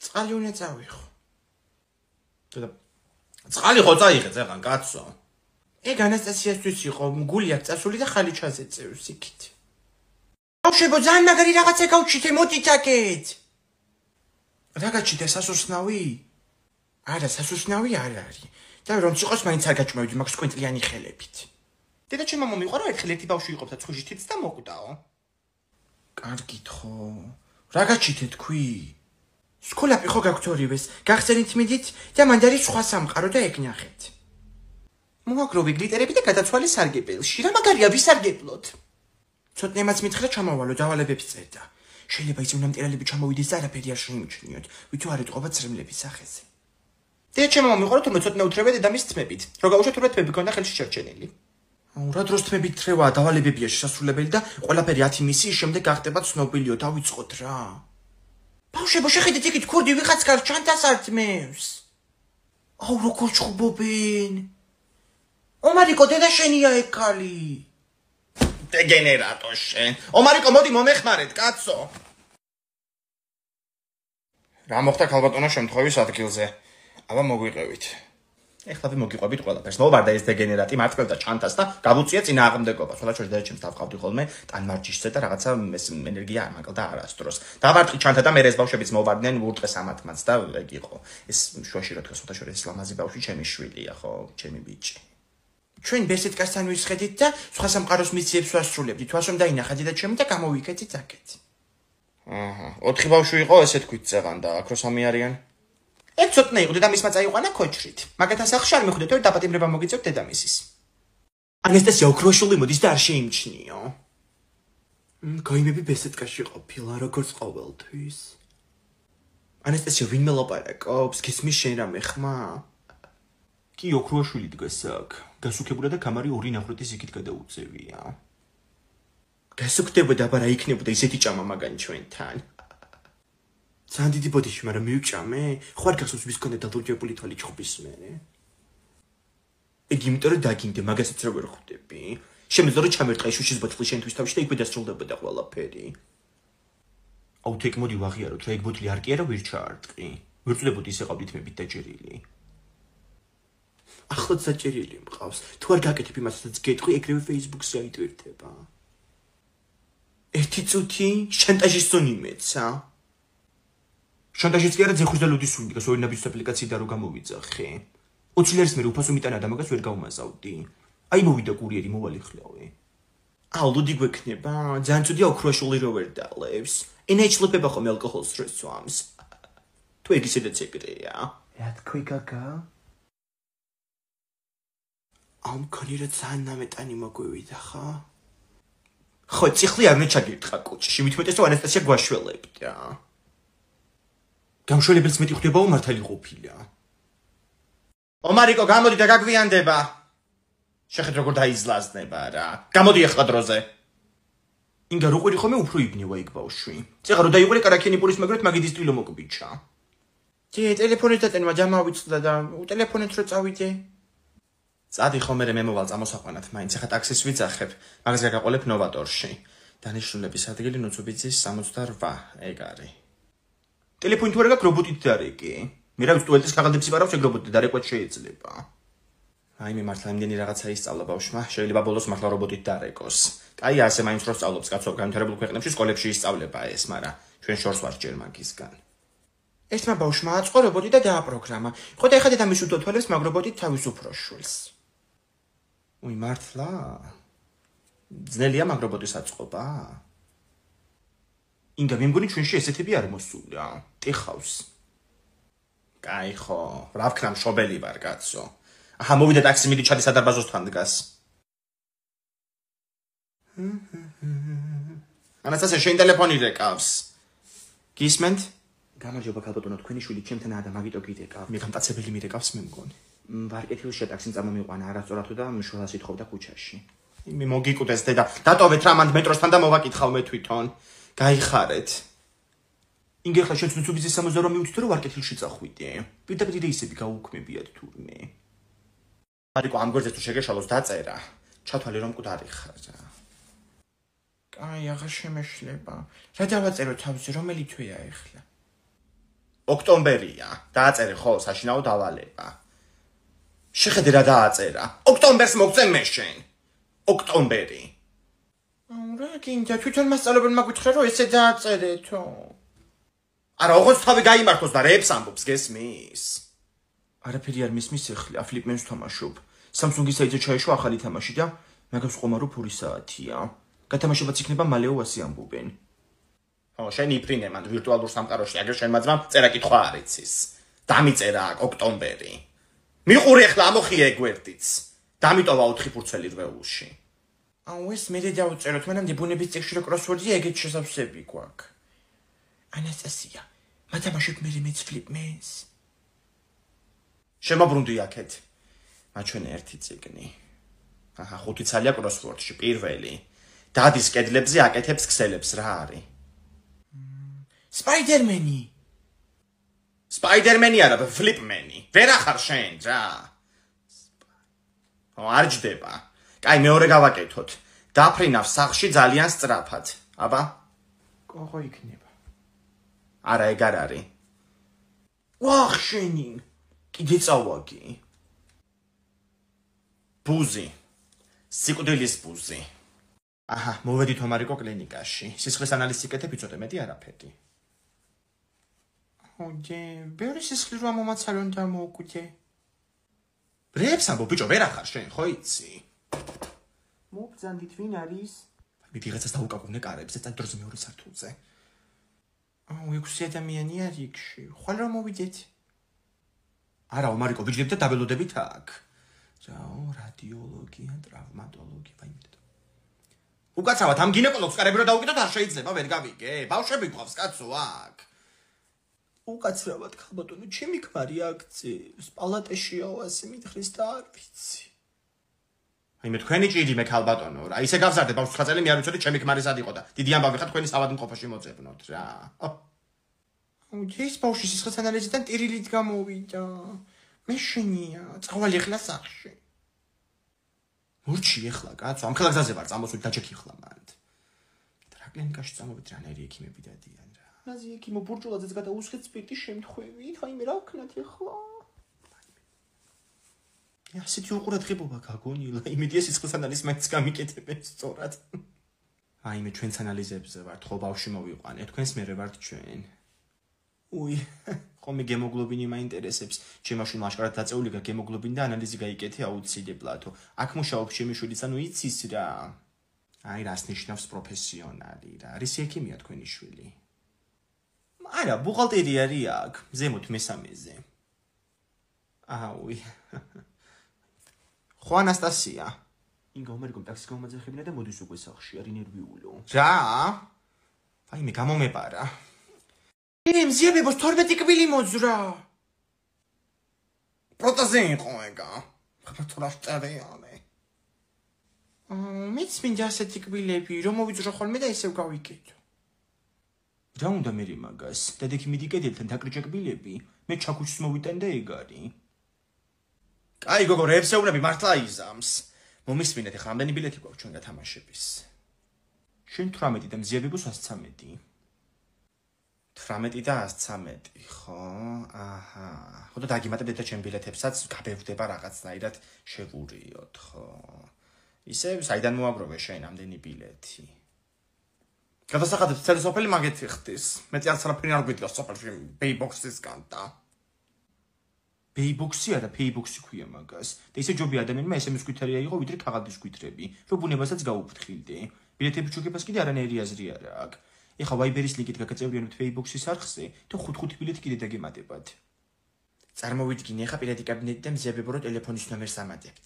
წყალი უნდა წავიხო. და წყალი ხო წაიღე ზეღან კაცო. ეგ ანასტასიასთვის იყო, გული აქვს წასული და ხალი ჩაზეწევს იქით. ბავშვებო, ძალიან მაგარი რაღაცა გავჩითე, მოდით აქეთ. რა გაჩითე, სასუსნავი? არა, სასუსნავი არ არის. და რომ ციყოს მაინც არ გაჭმევდი მაგ სკვინტლიანი ხელებით. დედა ჩემმა მომიყვარო, ერთხელ ერთი ბავშვი იყო და ცხვიში თიც და მოკვდაო. კარგით ხო. რა გაჩითე თქვი? სკოლაპი ხო გაქვთ ორივეს, გახსენით მიდით და მანდ არის სხვა სამყარო და ეგ ნახეთ. მოაგროვი გლიტერები და გადაცვალე სარგებელში. რა მაგარია ვისარგებლოთ? ცოტნემაც მითხრა ჩამოვალო, დავალებებს წერდა. შეიძლება ისე უნამტერალები ჩამოვიდეს და არაფერი არ შეიმჩნიოთ, ვითო არ ეტყობა ცრემლების სახეზე. დედა ჩემმა მომიყვარო თურმე ცოტნე უთრევე დედამის თმებით. რო გავუშვა თურმე თმები ქონდა ხელში შერჩენილი. აუ, რა დროს თმებით თრევა, დავალებებია შესასრულებელი და ყველაფერი 10 მისიის შემდეგ გახდება ცნობილიო, დავიწყოთ რა. ბავშვებო, შეხედეთ იქით ქურდი ვიღაც გარს ჩანთას ართმევს. აუ, როგორ ჩხუბობენ. ომარიკო, დედა შენია ეგ ქალი. დეგენერატო შენ. ომარიკო, მოდი მომეხმარეთ, კაცო. რა მოხდა ქალბატონო შემთხვევის ადგილზე? აბა მოგვიყევით. ეხლა მოგიყვებით ყველაფერს. მოვარდა ეს დეგენერატი მართლ და ჩანთას და გავუწია წინააღმდეგობას. ხოლმე შეიძლება ჩემს დავყავდი ხოლმე ტანმარჯიშზე და რაღაცა ეს ენერგია არ მაგალდა არასდროს. დავარტყი ჩანთა და მე ეს ბავშვებიც მოვარდნენ ურტყეს ამათმაც და ეგ იყო. ეს შუაში რა თქოს მოთაშორე ეს ლამაზი ბავშვი ჩემი შვილია, ხო, ჩემი ბიჭი. ჩვენ ბესეთკასთან ვისხედით და სხვა სამყაროს მისიებს ვასრულებდით. თვასრომ დაინახეთ და ჩემი და გამოვიქეთით აქეთ. 4 ბავშვი იყო, ესე თქვით ზეღან და აქ რო 3 არიან. ეგ ცოტნე იყო და მისმა წაიყვანა ქოჩრით. მაგათა სახში არ მიხვდეთ, რომ დაპატიმრება მოგიწევთ დედამისის. ანასტასია ოქროშული მოდის და არ შეიმჩნიო. გაიმები ბესეთკაში ყოფილა, როგორც ყოველთვის. ანასტასია ვინმე ლაპარაკობს? გისმის შენ რამე ხმა? კი ოქროშვილი დგას აქ. გასუქებულა და კამარი 2 ნახრეთის იქით გადაუწევია. გასუქდებოდა, აბა რა იქნებოდა ისეთი ჭამა მაგან ჩვენთან. ძალიან დიდი ბოდიში, მაგრამ მივჭამე? ხო არ გახსოვს ვის ქონდა დალოჯებული თვალი ჩხუბის მერე? ეგ იმიტომ რომ დაგინდე, მაგასაც როგორ ხვდები? შემიძლია რომ ჩამერტყე შუშის ბოთლი შენთვის თავში და იქვე დასრულდებოდა ყველაფერი. აუ, თეკ მოდი ვაღიაროთ, რა ეგ ბოთლი არ კი არა ვერ ჩაარტყი. ვერ წვდებოდი ისე ყავდით მებით დაჭერილი. ახლაც საჭერილი მყავს. თუ არ გაკეთებ იმასაც გეტყვი, ეგრევე Facebook-ზე აიტვირთება. 1 წუთი შანტაჟის ზონი მეცა. შანტაჟიც კი არა, ძეხვის და ლუდის სუნი, გასორი ნაბიჯის აპლიკაცია და რო გამოვიძახე. 20 ლერის მერე უფასო მიტანა და მაგას ვერ გავმაზავდი. აი მოვიდა კურიერი მოვალი ხლავე. ლუდი გვექნება, ძალიან ცუდია ოქროშული რო ვერ დალევს. ენაიჩლება ხოლმე ალკოჰოლს რესვამს. თუ ეგ ისედაც ეგრეა. რა თქვი გაგა? ამ ქონირა ძალიან ნამეტანი მოგვივიდა ხა? ხო, წიხლი არ მეჩაგირთხა კუჩში, მithumetes რომ ანასტასია გვაშველებდა. გამშველებელს მეტი ხვდებაო მართალი ყოფილა. ომარიკო, გამოდი და გაგვიანდება. შეხეთ როგორ დაიზლაზნება რა. გამოდი ახლა დროზე. ინგა რო ყვირი ხომე უფრო იგნევა იქ ბავშვი. წეღა რო დაიყვირე კარაქიანი პურის მაგრად მაგიდის ტილო მოკბიჩა. დი ტელეფონით დატენმა ჯამავიწდა და ტელეფონით რო წავიდე. წადი ხომ მე მოვალ წამოსაყვანად, მაინც ახლა ტაქსის ვიძახებ, მაგას გაგაყოლებ ნოვატორში. დანიშნულების ადგილი ნუცუბიძის 68, ეგ არის. ტელეფონით ვარ გაქვს რობოტით დარეკი. მე რა ვიცი ტუალეტის ქაღალდებს იპარავს ეგ რობოტი დარეკვაც შეიძლება. აი მე მართლა იმდენი რაღაცა ისწავლა ბავშვმა, შეიძლება ბოლოს მართლა რობოტით დარეკოს. კაი ასე მაინც რო სწავლობს კაცო განვითარებულ ქვეყნებში სკოლებში ისწავლება ეს, მაგრამ ჩვენ შორს ვარ ჯერ მაგისგან. ერთმა ბავშვმა აწყო რობოტი და დააპროგრამა. ხო და ეხლა დედამისს უთვალებს მაგ რობოტით თავის უფროს შვილს. უი მართლა? ძნელია მაგ რობოტის აწყობა? ინგა მე მგონი ჩვენში ესეთები არ მოსულა. ტიხავს. კაი ხო, რა ვქნა მშობელი ვარ კაცო. აჰა მოვიდა ტაქსი მიდი ჩადი სადარბაზოსთან დგას. ანასტასია შენ ტელეფონი რეკავს. გისმენთ? გამარჯობა ქალბატონო, თქვენი შვილი ჩემთანაა და მაგიტო გიდეკავ. მე გამტაცებელი მირეკავს მე მგონი. ვარკეთილში ტაქსიმ წამომიყვანა არასწორად და მშველას ითხოვდა ქუჩაში. მე მოგიკუდეს დედა, დატოვეთ რა მანდ მეტროსთან და მოვაკითხავ მე თვითონ. გაიხარეთ. ინგე ხა შენ ნუცუბიძის 68 მივთითო რომ ვარკეთილში წახვიდე. პირდაპირ ისები გაუქმებიათ თურმე. არიკო ამ გვერდზე თუ შეგეშალოს დაწერა. ჩათვალე რომ მკვდარი ხარ რა. კაი, აღარ შემეშლება. რა დავაწერო თავზე, რომელი თვეა ეხლა? ოქტომბერია. დააწერე ხო, საშინაო დავალება. შეხედე რა დააწერა. ოქტომბერს მოგწე მე შენ. ოქტომბერი. რა გინდა თვითონ მასწავლებელმა გითხრა რომ ესე დააწერეთო. არა, ოღონდ თავი გაიმართოს და რეებს ამბობს გესმის. არაფერი არ მისმის ეხლა, აფლიპმენს თამაშობ. Samsung-ის საიტზე ჩაეშვა ახალი თამაში და მაგას ყომარო ფური საათია. გათამაშებაც იქნება მალეო ასე ამბობენ. ხო, შენ იფრინე მან ვირტუალურ სამყაროში, აგერ შენ მაძმა წერა კითხვა არ იცის. დამიწერა აქ ოქტომბერი. მიყური ახლა ამოხია გვერდიც. დამიტოვა 4 ფურცელი რვეულში. აუ ეს მე დავწეროთ, მანამდე ბუნების წიგნში რო კროსვორდია, ეგეთ შესაძლებელი გვაქვს. ანასტასია, მათამაშებ მე მეც ფლიპმენს. შემოbrunდი აქეთ. მაჩვენე ერთი წიგნი. აჰა, 5 ცალია კროსვორდში, პირველი. დადის კედლებზე აკეთებს ქსელებს რა არის? სპაიდერმენი. სპაიდერმენი არა, ფლიპმენი. ვერ ახარ შენ რა. არ ჯდება. კაი, მეორე გავაკეთოთ. დაფრინავ სახლში ძალიან სწრაფად. აბა? კოღო იქნება. არა, ეგ არ არის. ვახ შენი. კიდე წავაგი. ბუზი. სიკვდილის ბუზი. აჰა, მოვედით ომარიკო კლინიკაში. სისხლის ანალიზი იკეთებ, იცოდე მეტი არაფერი. ოდე, ბევრი სისხლი რა მომაცალონ და მოუკვდე. ბრებს ამბობ, ბიჭო, ვერ ახარ შენ, ხო იცი? მობძანდით ვინ არის? მე ვიღაცას დაუკაკუნე კარებზე და დროზე მეორე სართულზე. აუ, 6 ადამიანი არის იქში. ხვალ რა მოვიდეთ? არა, ომარიკო, ვიჯდებ და დაბელოდებით აქ. რაო, რადიოლოგია, ტრავმატოლოგია, ვაიმედო. უკაცრავად ამ გინეკოლოგს კარები რო დაუკიდოთ არ შეიძლება, ვერ გავიგე. ბავშვები გვყავს კაცო აქ. უკაცრავად ხალბატონო, ჩემი ქმარი აქცევს, პალატაშიაო ასე მითხრეს და არ ვიცი. აი მე თქვენი ჭირი მე ხალბატონო რა, ისე გავზარდე ბავშვს ხაწელი მე არ ვიცოდი ჩემი ქმარი სად იყო და დიდი ამბავი ხარ თქვენი ავადმყოფოში მოწებნოთ რა. აუ ეს ბავშვი სისხლის ანალიზიდან ტირილით გამოვიდა. მე შენია, წავალი ახლა სახში. მურჩი ახლა კაცო, ამ ხელაგზაზე ვარ წამოსული დაჩექი ახლა მანდ. რა კლინიკაში წამოვით რანერი ექიმები დადიან რა. მაზი ექიმო ბურჭულაძეც გადაუსხეთ სპირტის შემთხვევით, აი მე რა ვქნათ ახლა? ასეთი უყურადღებობა გაგონილა, იმედია სისხლის ანალიზს მაინც გამიკეთებენ სწორად. აი მე ჩვენს ანალიზებზე ვართ, ხო ბავშვი მოვიყვანე, თქვენს მერე ვართ ჩვენ. უი, ხომი გემოგლობინი მაინტერესებს. ჩემმა შვილმა აშკარად დაწეული გემოგლობინი და ანალიზი გაიკეთე აუცილებლად. აქ მუშაობს ჩემი შვილიც, ანუ იცის რა. აი რას ნიშნავს პროფესიონალი რა. არის ექიმია თქვენი შვილი? არა, ბუღალტერი არის აქ, ზემოთ მესამეზე. აუი. ხო ანასტასია. ინგა უმერიკომ ტაქსის გამომაძახებინა და მოდის უკვე სახლში, არი ნერვიულო. რა? ვაიმე გამომეპარა. მზიებებოს 12 კვილი მოძრა. პროტაზე იყო ეგა. ხათრა შტერეალე. მეც მინდა ასეთი კბილები, რომ მოვიძრო ხოლმე და ისევ გავიკეთო. რა უნდა მე მაგას? დადექი მიდი კედელთან დაკრიჭა კბილები, მე ჩაქუჩს მოვიტან და ეგ არის. კაი გოგო, რევსეურები მართლა იზამს. მომისმინეთ, ახლა ამდენი ბილეთი გვაქვს ჩვენ გათამაშების. შენ 18 და მზიებებოს 113. 18 და 113, ხო? აჰა. ხო და დაგიმატებდეთ და ჩემ ბილეთებსაც გაბევდება რაღაცნაირად შეგურიოთ, ხო? ისე საიდან მოაგროვე შენ ამდენი ბილეთი? გადასახადებ ცელი სოფელი მაგეთი ხდის. მეტი არც არაფერი არ გვიდგას სოფელში პეიბოქსისგან და პეიბოქსი არა, პეიბოქსი ქვია მაგას. და ისე ჯობი ადამიანმა SMS კვითარია იყო, ვიდრე ქაღალდის კვითრები, რომ ბუნებასაც გაუფრთხილდე. ბილეთების ჩუქებას კიდე არანაირი აზრი არ აქვს. ეხა ვაიბერის ლინკით გაგაწევრიანებთ პეიბოქსის არხზე და 5 ბილეთი კიდე დაგემატებათ. წარმოვიდგინე, ეხა პირადი კაბინეტი და მზიებებო რო ტელეფონის ნომერს ამატებთ.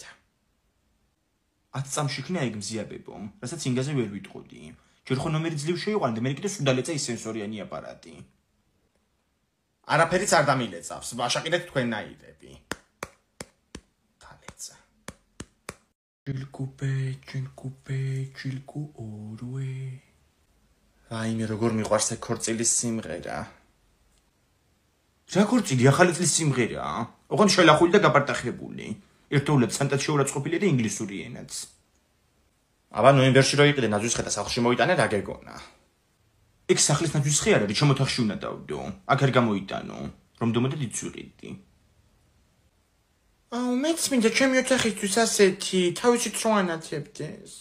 10 წამში იქნა ეგ მზიებებო, რასაც ინგაზე ვერ ვიტყოდი. ჯერ ხო ნომერი ძლივ შეიყვანე და მე კიდე სუდალეცა ის სენსორიანი აპარატი. არაფერიც არ დამილეწავს, ვაშაკიდეთ თქვენნაირები. თალეცა. ჯილკუ ორვე. რაიმე როგორ მიყვარს ეგ ქორწილის სიმღერა. რა ქორწილი ახალი წლის სიმღერაა? ოღონდ შელახული და გაპარტახებული. ერთეულად სანტად შეურაცხყოფილია და ინგლისური ენაც. აბა ნოემბერში რო იყიდე ნაძვისხე და სახლში მოიტანე რა გეგონა. ეგ სახლის ნაძვისხე არ არის, ჩემ ოთახში უნდა დავდო. აქ არ გამოიტანო, რომ დომოდეთ იცვიყიდი. აუ მეც მინდა ჩემი ოთახისთვის ასეთი, თავისით რო ანათებდეს.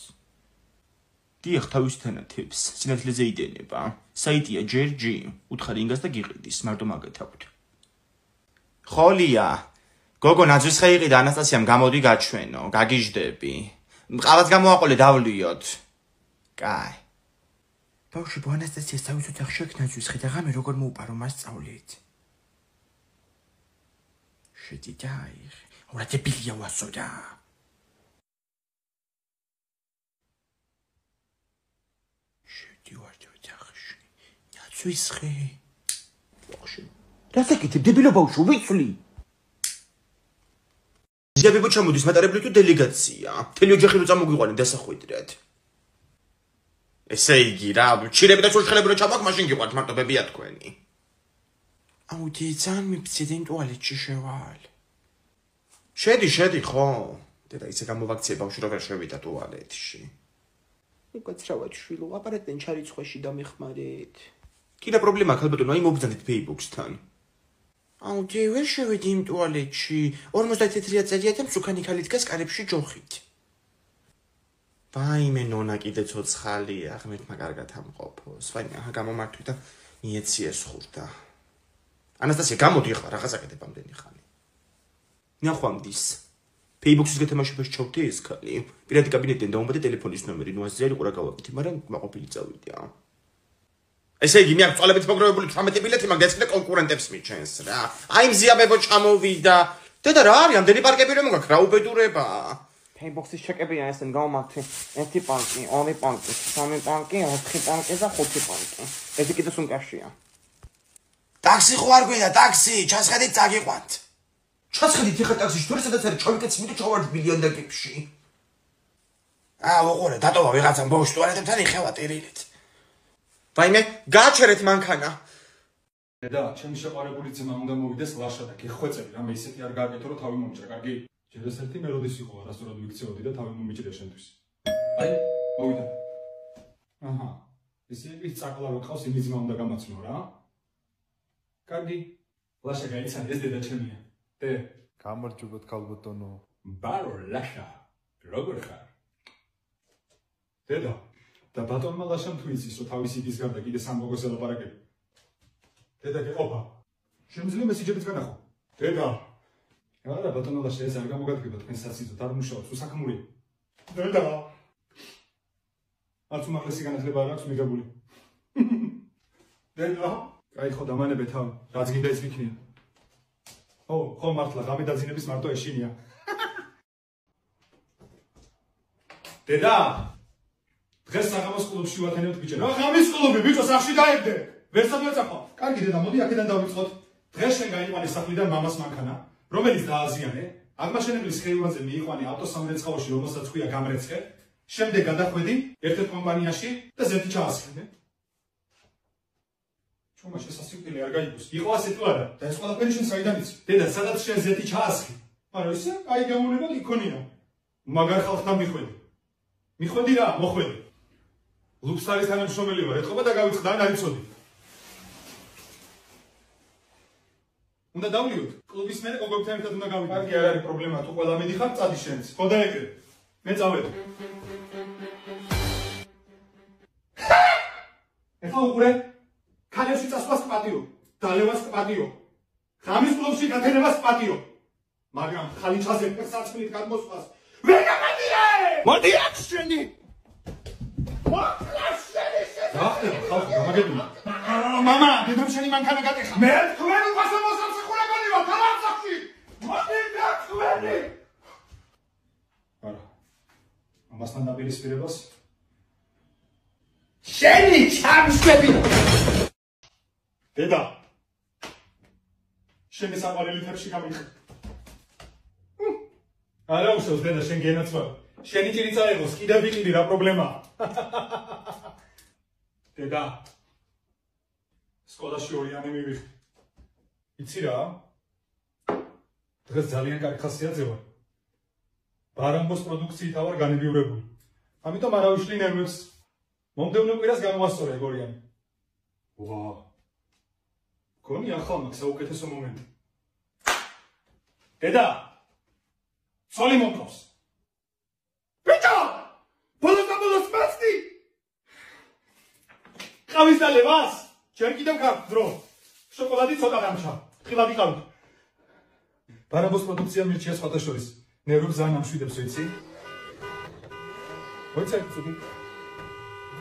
დიახ, თავისით ანათებს, სინათლეზე იდენება. საიტია JRG, უთხარი ინგას და გიყიდის, მარტო მაგათ აქვს. ხოლია. გოგო ნაძვისხე იყიდა ანასტასიამ გამოდი გაჩვენო, გაგიჟდები. მყავაც გამოაყოლე დავლიოთ. კაი. ბავშვი ანასტასიას თავის ოთახში აქ ნაძვისხე და ღამე როგორ მოუპარო მას სწავლით. შედი დაიხ. ორა დებილია ვასოდა. შედი ვარ ოთახში. ნაძვისხე. ბავშვი. რასაკეთებ დებილო ბავშვი, ვიცვლი. მზიებებო ჩამოდის მატარებლით თუ დელეგაცია. მთელი ოჯახი რო წამოგვიყვანე დასახვედრად. ესე იგი რა, ჩირები და შუშხელები რო ჩამოაქვს, მაშინ გიყვართ მარტობებია თქვენი. აუ ძან მიფციდენ ტუალეტში შევალ. შედი ხო? დედა ისე გამოვაქციე ბავშვი რო ვერ შევიდა ტუალეტში. უკაცრავად შვილო, აპარატენ ჩარიცხვეში დამეხმარეთ. კიდე პრობლემა აქვს ალბათ, აი მობრძანეთ პეიბოქსთან. აუ ვერ შევედი იმ ტუალეტში. 54 წელია და მსუქანი ქალი დგას კარებში ჯოხით. ვაიმე ნონა კიდე ცოცხალია, ღმერთმა კარგად ამყოფოს. ვაიმე, აჰა გამომართვი და მიეციეს ხურდა. ანასტასია, გამოდი ახლა, რაღაც აკეთებ ამდენი ხანი. ნახვამდის. პეიბოქსის გათამაშებას ჩავდე ეს ქალი. პირადი კაბინეტიდან დაუმატე ტელეფონის ნომერი, ნუ ასე არ იყო რა გავაკეთე, მაგრამ მაყოფილი წავიდა. ესე იგი, მე აქვს წვალებით მოგროვებული 18 ბილეთი, მაგ გეცნე კონკურენტებს მიჩენს რა. აი მზიაბებო ჩამოვიდა. დედა რა არის, ამდენი პარკები რომ გაქვს, რა უბედურება. პეიბოქსის ჩეკებია ესენ გავმართი. 1 პანკი, 2 პანკი, 3 პანკი, 4 პანკი და 5 პანკი. ეს კიდე სუნკაშია. ტაქსი ხო არ გვინდა, ტაქსი, ჩასხედით წაგიყვანთ. ჩასხედით ეხა ტაქსიში, თუ სადაც არის ჩავიკეცი მე და ჩავარდ ბილიონდა კიპში. ოღონდ დატოვა ვიღაცამ ბავშვს ტუალეტებთან იხევა ტერილით. ვაიმე, გააჩერეთ მანქანა. დედა, ჩემი შეყვარებული ძმა უნდა მოვიდეს ლაშა და გეხვეწები, რამე ისეთი არ გააკეთო, რომ თავი მომიჭრა, კარგი? ჯერ ეს ერთი მე როდის იყო, არასდროს ვიქცეოდი და თავი მომიჭრა შენთვის. აი, მოვიდა. აჰა. ესე იგი წაკლა რო ყავს, იმის ძმა უნდა გამაცნო რა. კარგი. ლაშა გაიცანი, ეს დედა ჩემია. დე, გამარჯობოთ ქალბატონო. ბარო ლაშა. როგორ ხარ? დედა, და ბატონმა ლაშამ თუ იცის, რომ თავისი ის გარდა კიდე სამბოგოს ელაპარაკები. დედა გეყოფა. შემიძლია მესიჯებიც განახო. დედა. არა, ბატონო ლაშა ეს არ გამოგადგება თქვენ სასიზოთ, არ მუშაობს, უსაქმურია. დედა. არც უმაღლესი განათლება არ აქვს მიღებული. დედა. კაი ხო დამანებე თავი, რაც გინდა ის ვიქნია. ხო მართლა ღამე დაძინების მარტო ეშინია. დედა დღეს საღამოს კლუბში ვათენებთ ბიჭო. რა ღამის კლუბი ბიჭო სახში დაებდე. ვერსად ვეწახო. კარგი დედა მოდი აქედან დავიწყოთ. დღეს შენ გაიყვანე სახლიდან მამას მანქანა, რომელიც დააზიანე, აღმაშენებლის ხეივანზე მიიყვანე ავტოსამრეცხაოში, რომელსაც ქვია გამრეცხე, შემდეგ გადახვედი ერთ-ერთ კომპანიაში და ზეთი ჩაასხენე. ჩომა შესასწავლელი არ გაიგოს. იყო ასე თუ არა? და ეს ყველაფერი შენ საიდან იცი? დედა, სადაც შენ ზეთი ჩაასხი. მაგრამ ისე აი გეუბნება იქონია. მაგარ ხალხთან მიხვედი. მიხვედი რა, მოხვედი. ლუქსარის თანამშრომელი ვარ, ეთყობა და გავიწყდა ან არ იცოდი. უნდა დავლიოთ. კლუბის მერე გოგოებთან ერთად უნდა გავიდე. კარგი, არ არის პრობლემა, თუ ყველა მიდიხარ, წადი შენც. ხო და ეგრე. მე წავედი. ეხლა უყურე. ქალებში წასვლას პატიო, დალევას პატიო. ღამის კლუბში გათენებას პატიო. მაგრამ ხალიჩაზე პერსაცმილით გადმოსვლას ვერ გამადიე! მოდი აქ შენი! მამა, დედამ შენი მანქანა გატეხა. მე თქვენ უყასო მოსამსახურებელი ვარ, თამარსახში. მოდი გაქვენი. არა. ამასთან დაპირისპირებას შენი ჩამშვები. დედა. შენი საყვარელი თებში გამიხდი. არა უშავს დედა, შენ გენაცვალე. შენი ჭირი წაიღოს, კიდევ ვიყიდი რა პრობლემაა. დედა. სკოლაში ორიანი მივიხდი. იცი რა? დღეს ძალიან კარგი ხასიათზე ვარ. ბარამბოს პროდუქციით ვარ განებიურებული. ამიტომ არ ავიშლი ნერვებს. მომდევნო კვირას გამოვასწორე ეგ ორიანი. ვა. გონი ახლა მაქვს საუკეთესო მომენტი. დედა. სოლი მომყავს. ბიჭო! ბოლოს მასტი! ყავის დალევას! ჯერ კიდევ გაქვს დრო. შოკოლადი ცოტა დამშა. ხილადი ყავით. ბარაბოს პროდუქცია მირჩიეს ფოტოშორის. ნერვებს ძალიან ამშვიდებს ვიცი. მოიცე ცუდი.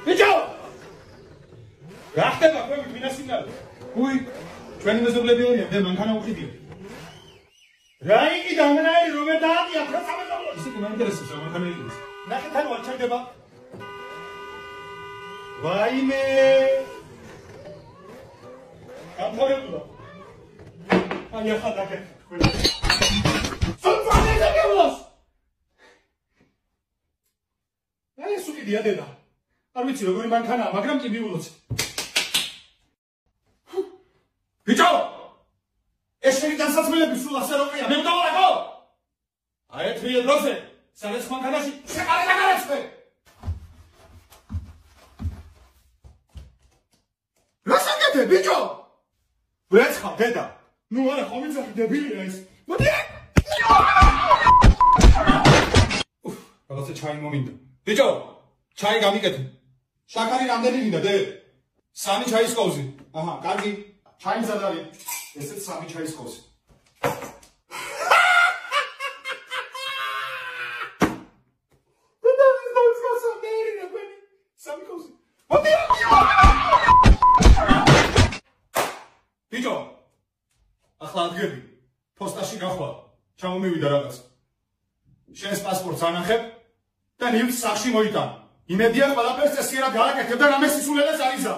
ბიჭო! რა ხდება ქვევით მინასინალ? უი, ჩვენი მეზობლები არიან, მე მანქანა უხიდია. რა იგი დამნაირი რომე დაატია ფრაცამეზობლო. ისე კი მაინტერესებს რა მანქანა იყიდეს. ნახეთ ანუ არ ჩერდება. ვაიმე! გამთორებულა. აი ახლა დაგეთ თქვენ. სულფანეზე გევლოს! აი ეს უკიდია დედა. არ ვიცი როგორი მანქანაა, მაგრამ კი მიულოცე. ბიჭო! ეს შენი დასაცმელები სულ ასე როყია, მე ვდავალაგო! აი ეს რიე დროზე, სადაც მანქანაში შეყარე და გარეცხე! რა შეგეთე, ბიჭო? ვეცხავ, დედა! ნუ არა, ხომ იცი დებილია ეს. მოდი! რაღაცა ჩაი მომინდა. ბიჭო, ჩაი გამიკეთე. შაქარი რამდენი გინდა, დე? 3 ჩაის კოვზი. აჰა, კარგი. ჩაი მზადარი. ესეც 3 ჩაის კოვზი. დედა, ეს დავსკასო მეერია თქვენი. 3 კოვზი. მოდი! ბიჭო, ახლა ადგები. პოსტაში გახვალ. ჩამომივიდა რაღაც. შენს პასპორტს ანახებ და ნივთს სახში მოიტან. იმედია ყველაფერს წესიერად გააკეთებ და რამე სისულელეს არიზა.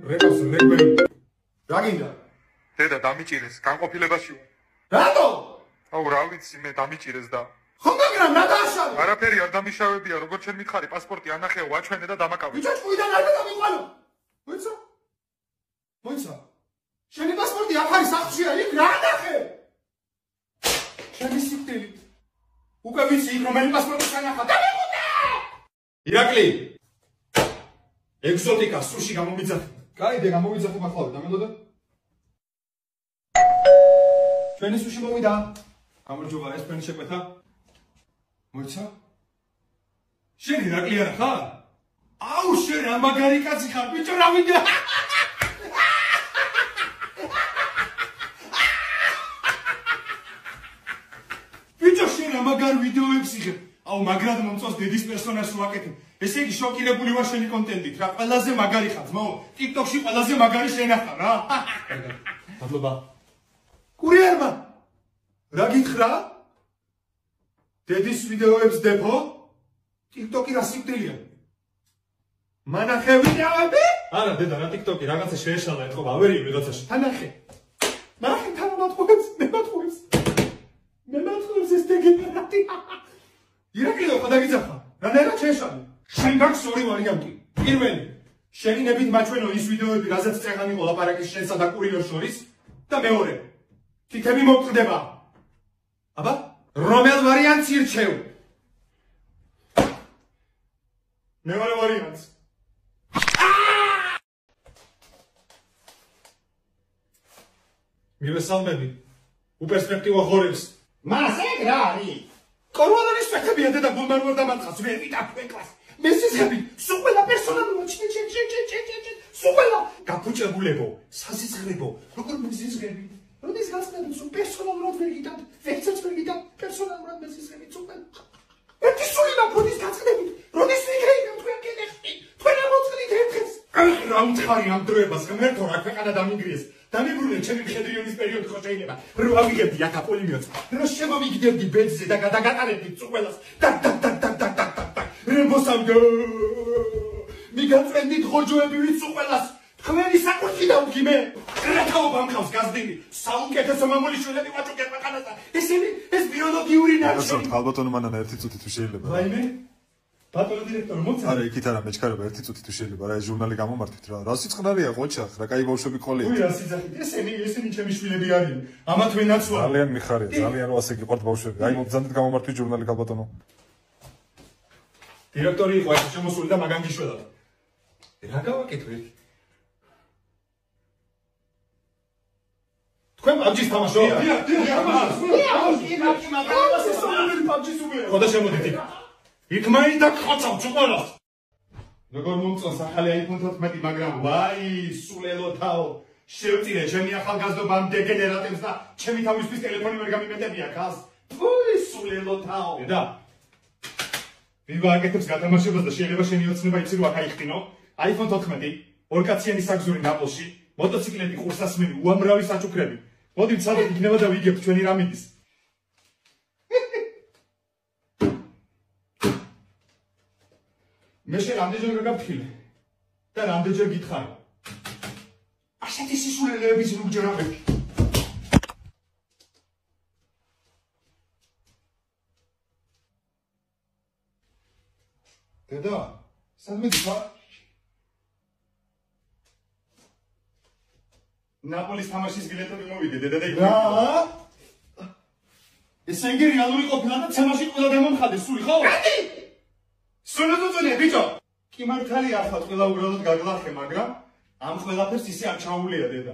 რეკავს რეგბერი. რა გინდა? დედა დამიჭირეს, განყოფილებაში ვარ. რატო? აუ რა ვიცი, მე დამიჭირეს და ხო მაგრამ რა დააშავე? არაფერი არ დამიშავებია, როგორც შენ მითხარი, პასპორტი ანახეო, ვაჩვენე და დამაკავე. ბიჭო, ჭკუიდან არ გადამიყვანო. მოიცა? მოიცა? შენი პასპორტი აქ არის სახლშია, იქ რა ნახე? შენი სიკვდილი. უკვე ვიცი იქ რომელი პასპორტი განახა. დამიყვანე! ირაკლი! ეგზოტიკა სუში გამომიძახე. გაიდე გამომიძახე მახლავე, დამელოდე. ჩვენი სუში მომიდა. გამარჯობა, ეს ფენი შეკვეთა. მოიცა? შენ ირაკლი არა ხარ? აუ შენ რა მაგარი კაცი ხარ, ბიჭო რა ვიდა? ბიჭო შენ რა მაგარ ვიდეოებს იღებ? აუ მაგრად მომწონს დედის პერსონაჟს ვაკეთებ. ესე იგი შოკირებული ვარ შენი კონტენტით რა. ყველაზე მაგარი ხარ, ძმაო. TikTok-ში ყველაზე მაგარი შენ ხარ რა. მადლობა. კურიერმა. რა გითხრა? დედის ვიდეოებს დებო? TikTok-ი რა სიკვდილია? მანახე ვიდეოები? არა, დედა, რა TikTok-ი რაღაცა შეეშალა ეთქობა, ავერი ვიღაცაში. თანახე. ნახე თანამატყუებს, მე მათხოვს ეს დეგენერატი. ირაკლი ხო დაგიძახა? რანაირად შეეშალე? შენ გაქვს ორი ვარიანტი. პირველი, შეგინებით მაჩვენო ის ვიდეოები, რაზეც წეღანი მოლაპარაკის შენსა და კურიერს შორის და მეორე, თითები მოგწდება. აბა, რომელ ვარიანტს ირჩევ? მეორე ვარიანტს. მივესალმები. უპერსპექტივა ღორებს. მას ეგ რა არის? კორონავის ფეხებია და გულმარ ვერ დამატყავს ვერ ვიტაფუე კლას. მესიზები, სუყველა პერსონალურად სუყველა გაფუჭებულებო, საზიზღრებო, როგორ მესიზღები? როდის გასწრები სულ პერსონალურად ვერ გიტან, ვერცაც ვერ გიტან პერსონალურად მესიზღები სუყველა. ერთი სულინა როდის გასწრები? როდის ვიგრეინო თქვენ გენეხტი? თქვენ ამოწყდით ერთხელს. აი რა უთხარი ამ დროებას ღმერთო რა ქვეყანა დამიგრიეს. დამიბრუნე ჩემი მხედრიონის პერიოდი ხო შეიძლება რო ავიგებდი აქ აპოლიმიოს რო შემოვიგდებდი ბეძზე და გადაგატარებდი წუყველას რემბოსამდე მიგაწვენდით ხოჯოები ვიცუყველას თქვენი საკუთი დაუგიმე რატაობა მყავს გაზდილი საუკეთესო მამულიშვილები ვაჭუქეთ მანათა ესენი ეს ბიოლოგიური ნარჩენი ალბათონო მანანა ერთი წუთი თუ შეიძლება რაიმე ბატონო დირექტორი მოცა არა იქით არა მეჩქარება ერთი წუთი თუ შეიძლება რა ეს ჟურნალი გამომართვით რა სიწყნარია ყოჩახ რა კაი ბავშვები ყოლია უი რა სიძახით ესენი ჩემი შვილები არიან ამათ ვენაცვა ძალიან მიხარია ძალიან რო ასე გიყვართ ბავშვები აი მოგზანდით გამომართვით ჟურნალი ალბათონო დირექტორი იყო ეს შემოსული და მაგან გიშველა რა გავაკეთე თქვენ PUBG-ს თამაშობ? ხოდა შემოდით იქ. იქ მაინც დაგხოცავ წუყოლას. როგორ მომწონს ახალი iPhone 14, მაგრამ ვაი, სულელოთაო. შევწირე ჩემი ახალგაზრდობა ამ დეგენერატებს და ჩემი თავისთვის ტელეფონი ვერ გამიმეტებია ხას. ფუი, სულელოთაო. და ვივაკეთებს გათამაშებას და შეიძლება შენი ოცნება იცი რო აქ აიხტინო. iPhone 14, ორკაციანი საგზური ნაპოლში, მოტოციკლები, ყურსასმენი, უამრავი საჩუქრები. მოდით სადაც იქნება და ვიგებთ ჩვენი რამიდის. მე შენ რამდენჯერ გაგაფრთხილე და რამდენჯერ გითხარი. ასეთი სისულელეების რუგჯერ ამბები. დედა, სადმე დიხარ? ნაპოლის თამაშის ბილეთები მოვიდე დედა და რა? ესე იგი რეალური ყოფილა და თამაში ყველა დამამხადე სული ხო? გადი! სულეთუწუნე ბიჭო! კი მართალია ახლა ყველა უბრალოდ გაგლახე, მაგრამ ამ ყველაფერს ისე არ ჩაუვლია დედა.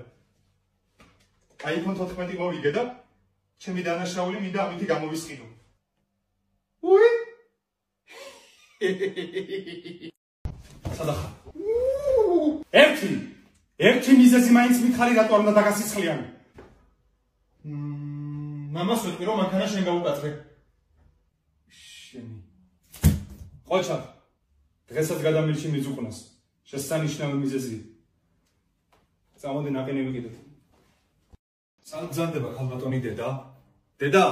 iPhone 14 მოვიგე და ჩემი დანაშაული მინდა ამითი გამოვისყიდო. უი! სადახა? ერთი მიზეზი მაინც მითხარი რატო არ უნდა დაგასიცხლიანი. მამას ვეტყვი რომ მანქანა შენ გაუკაცრე. შენი. ყოჩა. დღესაც გადამილში მიზუყნას. შესანიშნავი მიზეზია. წამოდი ნაყინი ვიყიდეთ. სანძანდება ხალბატონი დედა. დედა.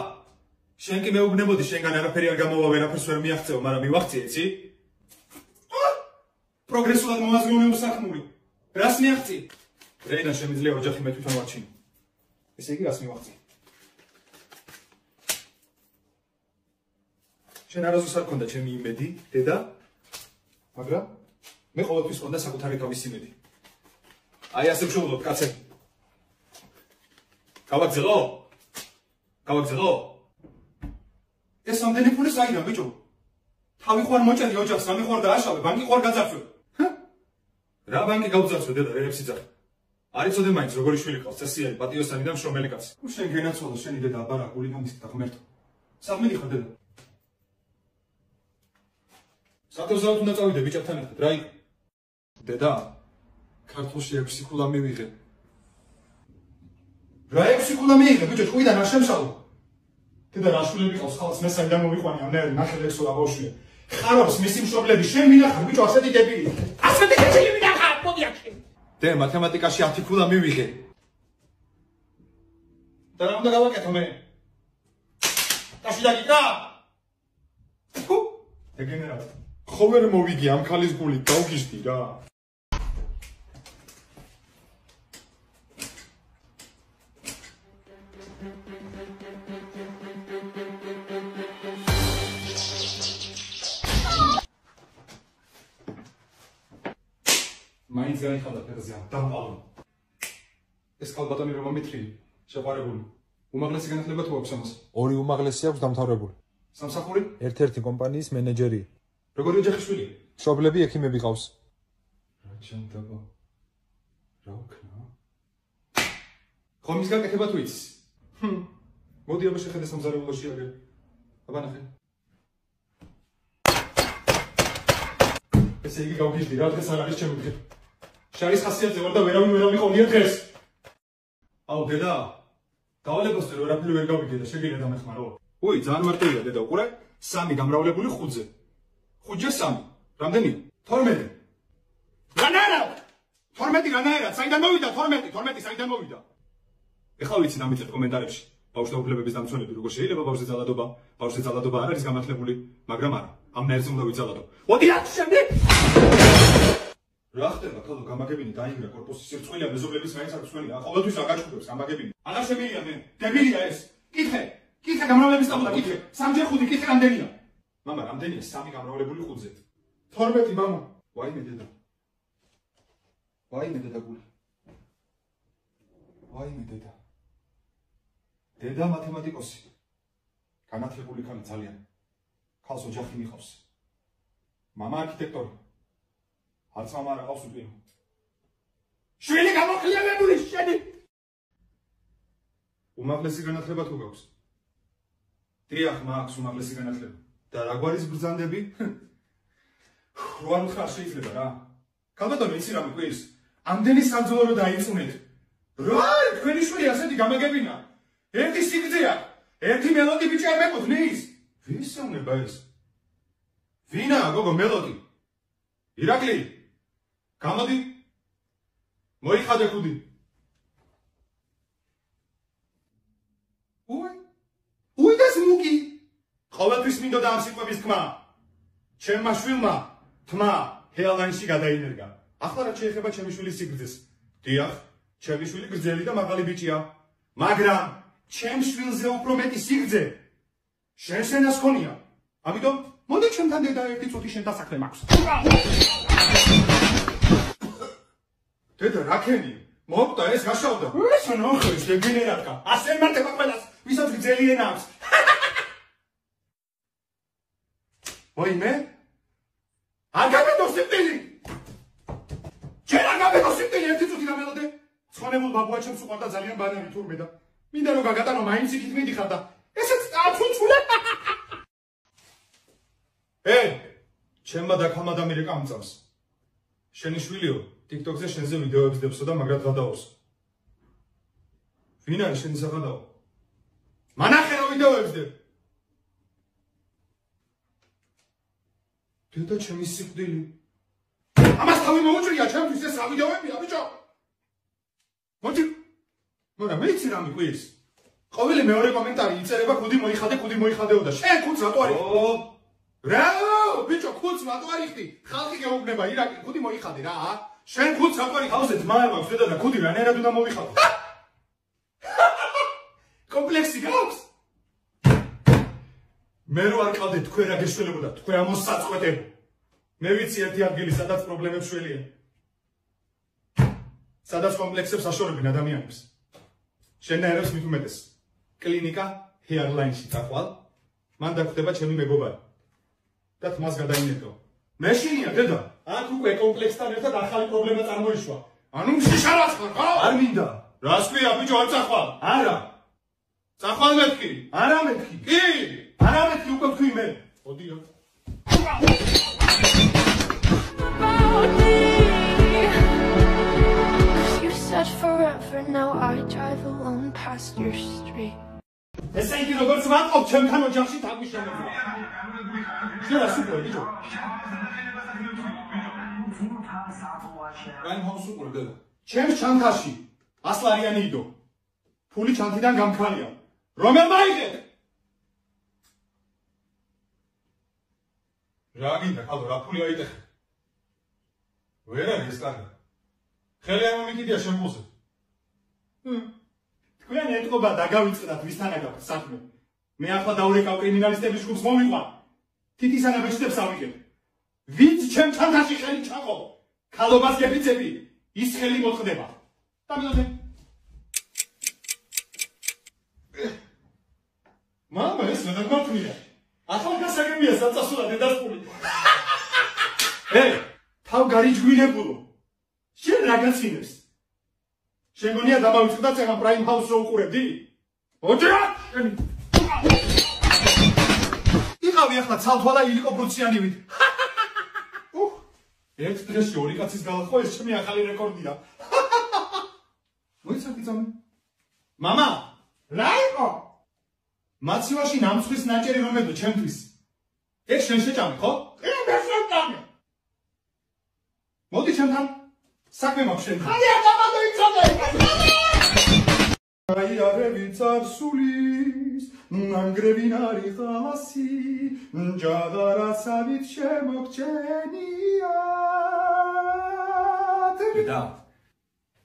შენ კი მეუბნებოდი შენგან არაფერი არ გამოვა ვერაფერს ვერ მიაღწეო, მაგრამ მივაღწიე, იცი? პროგრესულად მომაზროვნე უსაქმური. რას მიაღწიე? რეიდან შემიძლია ოჯახი მე თვითონ ვარჩინო. ესე იგი რას მივაღწიე? შენ არასდროს არ გქონდა ჩემი იმედი, დედა? მაგრამ მე ყოველთვის გქონდა საკუთარი თავის იმედი. აი ასე ვშუღლობ, კაცები. გავაგზელო? გავაგზელო? ეს ამდენი ფული საიდან, ბიჭო? თავი ხوار მოჭედი ოჯახს, რამე ხوار დააშავე, ბანკი ხوار გაძარცვე. რა ბანკი გავძარცვე დედა, რეებში ძარ. არ იცოდე მაინც როგორი შვილი ყავს, წესიერი, პატიოსანი და მშრომელი კაცი. შენ გენაცვალა შენი დედა აბარაკული გამისკდა ღმერთო. საქმე ხარ დედა. სათევზაოდ უნდა წავიდე ბიჭებთან ერთად, რა იქ? დედა, ქართულში 6 ქულა მივიღე. რა 6 ქულა მიიღე, ბიჭო, ჭკვიდან არ შემშალო. დედა რა შულები ყავს ხალხს მე საიდან მოვიყვანი ამ ნახე ლექსოლა ბავშვია. ხარობს მისი მშობლები, შენ მინახარ ბიჭო ასეთი დებილი. ასეთი დებილი მინახარ, მოდი აქ. დე მათემატიკაში 10 ფულა მივიღე. და რა უნდა გავაკეთო მე? ტაში დაგიკრა? ფუ, ეგენერატ. ხო ვერ მოვიგი ამ ქალის გული, დავგიშდი რა. მაინც გაიხადა ფერზე ამ დამყალო. ეს კალბატონი რომ მომიტყვი, შეყარებული. უმაღლესი განათლება თუ აქვს ამას? ორი უმაღლესი აქვს დამთავრებული. სამსახური? ერთ-ერთი კომპანიის მენეჯერი. როგორი ოჯახიშვილი? მშობლები ექიმები ყავს. რა ჩანდაბა? რა ვქნა? ხომ ის გაკეთება თუ იცის? მოდი აბა შეხედე სამზარეულოში აგერ. აბა ნახე. ესე იგი გავგიჟდი რა დღეს არ არის ჩემი დღე. შარის ხასიათზე ვარ და ვერავინ მიყოლია დღეს. აუ დედა, გავალებოს რომ ვერაფერი ვერ გავიგე და შეგიძლია დამეხმარო. უი, ძალიან მარტივია დედა, უყურე, 3 გამრავლებული 5-ზე. 5-ჯერ 3. რამდენია? 12. რანაერა? 12 რანაერა, საიდან მოვიდა 12 საიდან მოვიდა? ეხლა ვიცი დამიწერ კომენტარებში. ბავშვთა უფლებების დამცველები როგორ შეიძლება ბავშვზე ძალადობა არ არის გამართლებული, მაგრამ არა, ამ ნაირზე უნდა ვიძალადო. მოდი აქ შემდეგ. რა ხდება თქო გამაგებინი დაინგრა კორპუსის სირცხვილია მეზობლების მაინც არ გსვენია ყოველთვის რა გაჩხუბებს გამაგებინი აღარ შემიძლია მე დებილია ეს კითხე გამრავლების სტაბულა კითხე 3-ჯერ 5 კითხე რამდენია მამა რამდენია 3 გამრავლებული 5-ზე 12 მამა ვაიმე დედა გული ვაიმე დედა მათემატიკოსი განათლებული ქალი ძალიან ქალს ოჯახი მიყავს მამა არქიტექტორი არც მამა არ ყავს უპირო. შვილი გამოხლიებებული შენი. უმაღლესი განათლება თუ გაქვს? დიახ, მაქვს უმაღლესი განათლება. და რა გვარის ბრძანდები? 8 ხარ შეიძლება რა. კალბატონი იცი რა მქვიის? ამდენი საძოლო რო დაიწუნეთ. რა, თქვენი შვილი ასეთი გამაგებინა. ერთი სიგრძეა. ერთი მელოდი ბიჭი არ მეკუთვნის. ვის ეუბნება ეს? ვინაა გოგო მელოდი? ირაკლი გამოდი მოიხადე ხუდი უი და სმუკი ყოველთვის მინდოდა ამ სიტყვების თქმა ჩემმა შვილმა თმა ჰელანში გადაინერგა ახლა რა შეეხება ჩემი შვილის სიგრძეს დიახ ჩემი შვილი გრძელი და მაღალი ბიჭია მაგრამ ჩემ შვილზე უფრო მეტი სიგრძე შენ შენას ხონია ამიტომ მოდი ჩემთან დედა ერთი წუთი შენ დასაქმე მაქვს დედა რაკენი მოვკვდა ეს გაშავდა ეს ნოხეს დეგენერატკა ასე მარტება ყველას ვისაც გძელი ენა აქვს ვაიმე არ გაგედო სიკვდილი შენ არ გაგედო სიკვდილი ერთი წუთი დამელოდე ცხონებულ ბაბუა ჩემს უყვარდა ძალიან ბანანი თურმე და მინდა რომ გაგატანო მაინც იქით მიდიხარ და ესეც აწუნწულა ჩემმა დაქალმა დამირე კამწავს შენი შვილიო TikTok-ზე შენზე ვიდეოებს დებსო და მაგრად გადაოს. ვინ არის შენი საღადაო? მანახე რა ვიდეოებს დებ. დედა ჩემი სიკვდილი. ამას თავი მოუჭრია ჩემთვის ეს რა ვიდეოებია ბიჭო? მოდი. მაგრამ მეც რა მიყვის? ყოველი მეორე კომენტარი იწერება ხუდი მოიხადეო და შენ ხუთს რატო არ იხდი? რა ბიჭო ხუთს რატო არ იხდი? ხალხი გეუბნება ირაკლი ხუდი მოიხადე რა. შენ ხუთს რატო არ იხავსე ძმა მაქვს დედა და ხუდი რანაირად უნდა მოვიხადო? კომპლექსი გაქვს? მე რო არ ყავდე თქვენ რა გეშველებოდა თქვენ ამოსაწყვეტებო. მე ვიცი ერთი ადგილი სადაც პრობლემებს შველია. სადაც კომპლექსებს აშორებენ ადამიანებს. შენაერებს მით უმეტეს. კლინიკა ჰეარლაინში წახვალ, მან დაგხვდება ჩემი მეგობარი. და თმას გადაინერგო. მეშინია დედა, აქ უკვე კომპლექსთან ერთად ახალი პრობლემა წარმოიშვა. ანუ შიშარაც ხარ, ხო? არ მინდა. რას ქვია ბიჭო, არ წახვალ? არა. წახვალ მეთქი? არა მეთქი. კი, არა მეთქი უკვე თქვი მე. მოდია. You said forever, now I drive alone past your street. ესე იგი როგორც ვატყობ ჩემთან ოჯახში დაგვიშენებია. შენ რას უყურე ბიჭო? რაიმ ჰაუს უყურე დედა. ჩემს ჩანთაში 100 ლარიანი იდო. ფული ჩანთიდან გამქალია. რომელმა იღეთ? რა გინდა ხალხო რა ფული აიტეხე? ვერ არის ეს კარგი. ხელი არ მომიკიდია შენ ფულზე. თქვენ ეთყობა დაგავიწყდათ ვისთანა გაქვთ საქმე. მე ახლა დავრეკავ კრიმინალისტების ჯგუფს მომიყვან. თითისანა ბეჭდებს ავიღებ. ვინც ჩემ ჩანთაში ხელი ჩაყო? ქალობას გეფიცები, ის ხელი მოწყდება. დამიდოდე. მამა ეს რა დაგმართვია? ახალგაზრდია საწასულა დედას ფული. თავ გარიჯგვინებულო. შენ რა გაცინებს? შენ გონია დამავიწყდა წეღან პრაიმ ჰაუსს რო უყურებდი? ოჯახ! შენი. იყავი ახლა ცალთვალა ილიკო ბრუციანივით. ერთ დღეში ორი კაცის გალახო ეს ჩემი ახალი რეკორდია. მოიცადე ძამი. მამა, რა იყო? მაცივაში ნამცხვის ნაჭერი რომედო ჩემთვის. ეგ შენ შეჭამე, ხო? მე შეჭამე. მოდი ჩემთან. საქმე მაქვს შენთან. ხალი არ დამადოიცადე. აი არები წარსულის, ნანგრევინარი ხალასი, ჯადარასავით შემოგჩენია. დედა,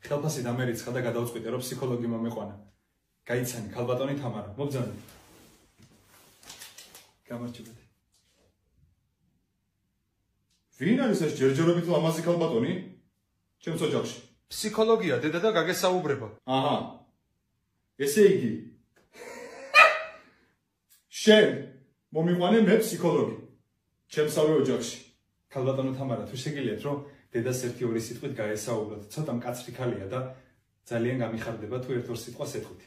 ხელფასი დამერიცხა და გადავწყვიტე რომ ფსიქოლოგი მომეყვანა. გაიცანი ქალბატონი თამარა, მოგზავნე. გამარჯობეთ. ვინ არის ეს ჯერჯერობით ლამაზი ქალბატონი? ჩემს ოჯახში. ფსიქოლოგია დედა და გაგესაუბრება. აჰა. ესე იგი. შენ მომიყვანე მე ფსიქოლოგი. ჩემსავე ოჯახში. ქალბატონო თამარა, თუ შეგიძლიათ რომ დედას 1-2 სიტყვით გაესაუბროთ. ცოტა მკაცრი ქალია და ძალიან გამიხარდება თუ ერთ-ორ სიტყვას ეთქვით.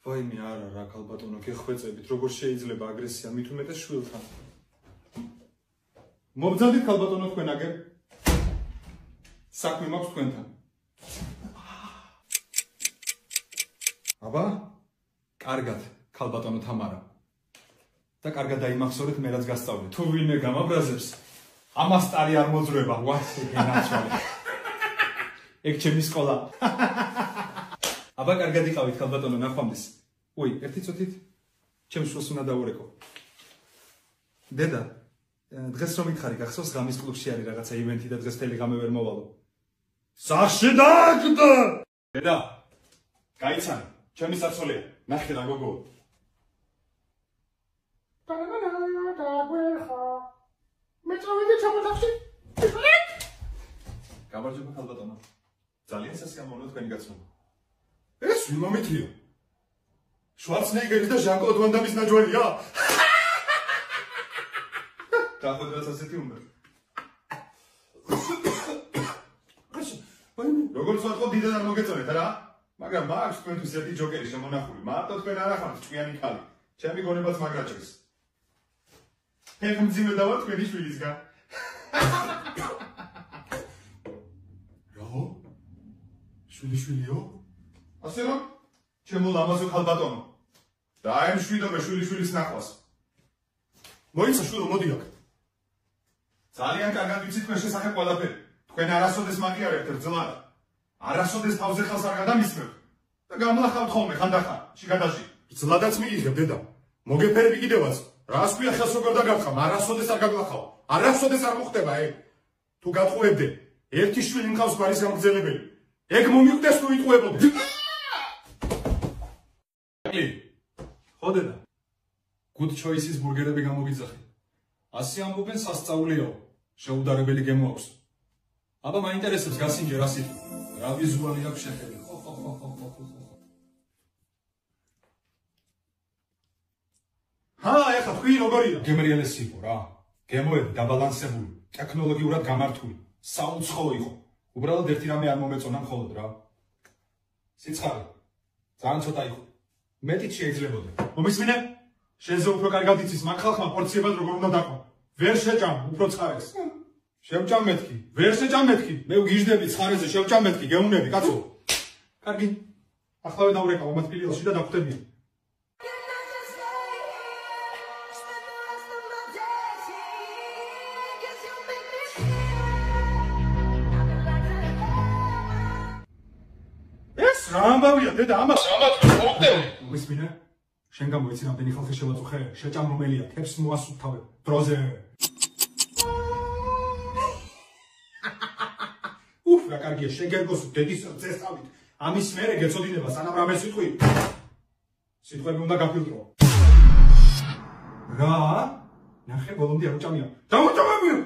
ვაიმე არა რა ქალბატონო, გეხვეწებით, როგორ შეიძლება აგრესია მით უმეტეს შვილთან. მობძანდით ქალბატონო თქვენ აგერ. საქმე მაქვს თქვენთან. აბა, კარგად, ქალბატონო თამარა. და კარგად დაიმახსოვრეთ მე რაც გასწავლეთ. თუ ვინმე გამაბრაზებს, ამას ტარი არ მოძრება, ვასე გენაცვალე. ეგ ჩემი სკოლა. აბა, კარგად იყავით ქალბატონო ნახვამდის. უი, ერთი წუთით ჩემს შვილს უნდა დაურეკო. დედა, დღეს რომ მითხარი, გახსოვს ღამის კლუბში არის რაღაცა ივენთი და დღეს თელი ღამე ვერ მოვალო. სახში დააგდო! დედა, გაიცანი, ჩემი საცოლეა, ნახე რა გოგო. მე წავედი ჩამოთახში. გამარჯობა ქალბატონო. ძალიან სასიამოვნოა თქვენი გაცნობა. ეს ვინ მომეთრია? შვარცნეგერი და ჟან-კლოდ ვან დამის ნაჯვალია? დაходრაც ასეთი უნდა. როგორც ვთქვა დიდად არ მოგეწონეთ რა? მაგრამ მაქვს თქვენთვის ერთი ჯოკერი შემონახული. მარტო თქვენ არ ახართ ჭკვიანი ქალი. ჩემი გონებაც მაგრაჭრის. ფეხმძიმე დავა თქვენი შვილისგან. რაო? შვილიშვილიო? ასე რომ ჩემო ლამაზო ქალბატონო. დაემშვიდო მე შვილიშვილის ნახვას. მოიცა შვილო მოდი აქ. ძალიან კარგად ვიცით მე შესახებ ყველაფერი. თქვენ არასოდეს მაგიარებთ რძლად. არასოდეს თავზე ხალხს არ გადამისმევთ. და გამლახავთ ხოლმე ხანდახან, შიგადაში. ძლადაც მიიღებ დედა. მოგეფერები კიდევაც. რას ქვია ხელს როგორ დაგათხამ? არასოდეს არ გაგლახავ. არასოდეს არ მოხდება ეგ. თუ გატყუებდე, ერთი შვილი მყავს გვარის გამგზელებელი. ეგ მომიკვდეს თუ იტყუებოდე. ხო დედა. Good choices ბურგერები გამოგიძახე. ასე ამბობენ სასწაულიო. შეუდარებელი გემო აქვს. აბა მაინტერესებს გასინჯე რა სიტყვა. რა ვიზუალი აქვს შეხები. ეხა თქვი როგორია? გემრიელესი იყო რა. გემოები დაბალანსებული, ტექნოლოგიურად გამართული, საუცხო იყო. უბრალოდ ერთი რამე არ მომეწონა მხოლოდ რა. სიცხარე. ძალიან ცოტა იყო. მეტიც შეიძლებოდა. მომისმინე? შენზე უფრო კარგად იცის მაგ ხალხმა პორციებად როგორ უნდა დაყო. ვერ შეჭამ, უფრო ცხარეს. შევჭამ მეთქი. ვერ შეჭამ მეთქი. მე ვგიჟდები ცხარეზე, შევჭამ მეთქი, გეუნები, კაცო. კარგი. ახლავე დავრეკავ, მომათბილიაში და დახვდები. რა ამბავია დედა ამას ამათქოს მოვდე მისმინე შენ გამოიცი რამდენი ხალხი შევაწუხე შეჭამ რომელია თებს მოასუფთავებ დროზე უფ რა კარგია შეგერგოს დედის წესწავლით ამის მერე გეწოდინება სანამ რამე სიტყვები უნდა გაფილტრო რა ნახე ბოლომდე არ უჭამია დამოჭამებია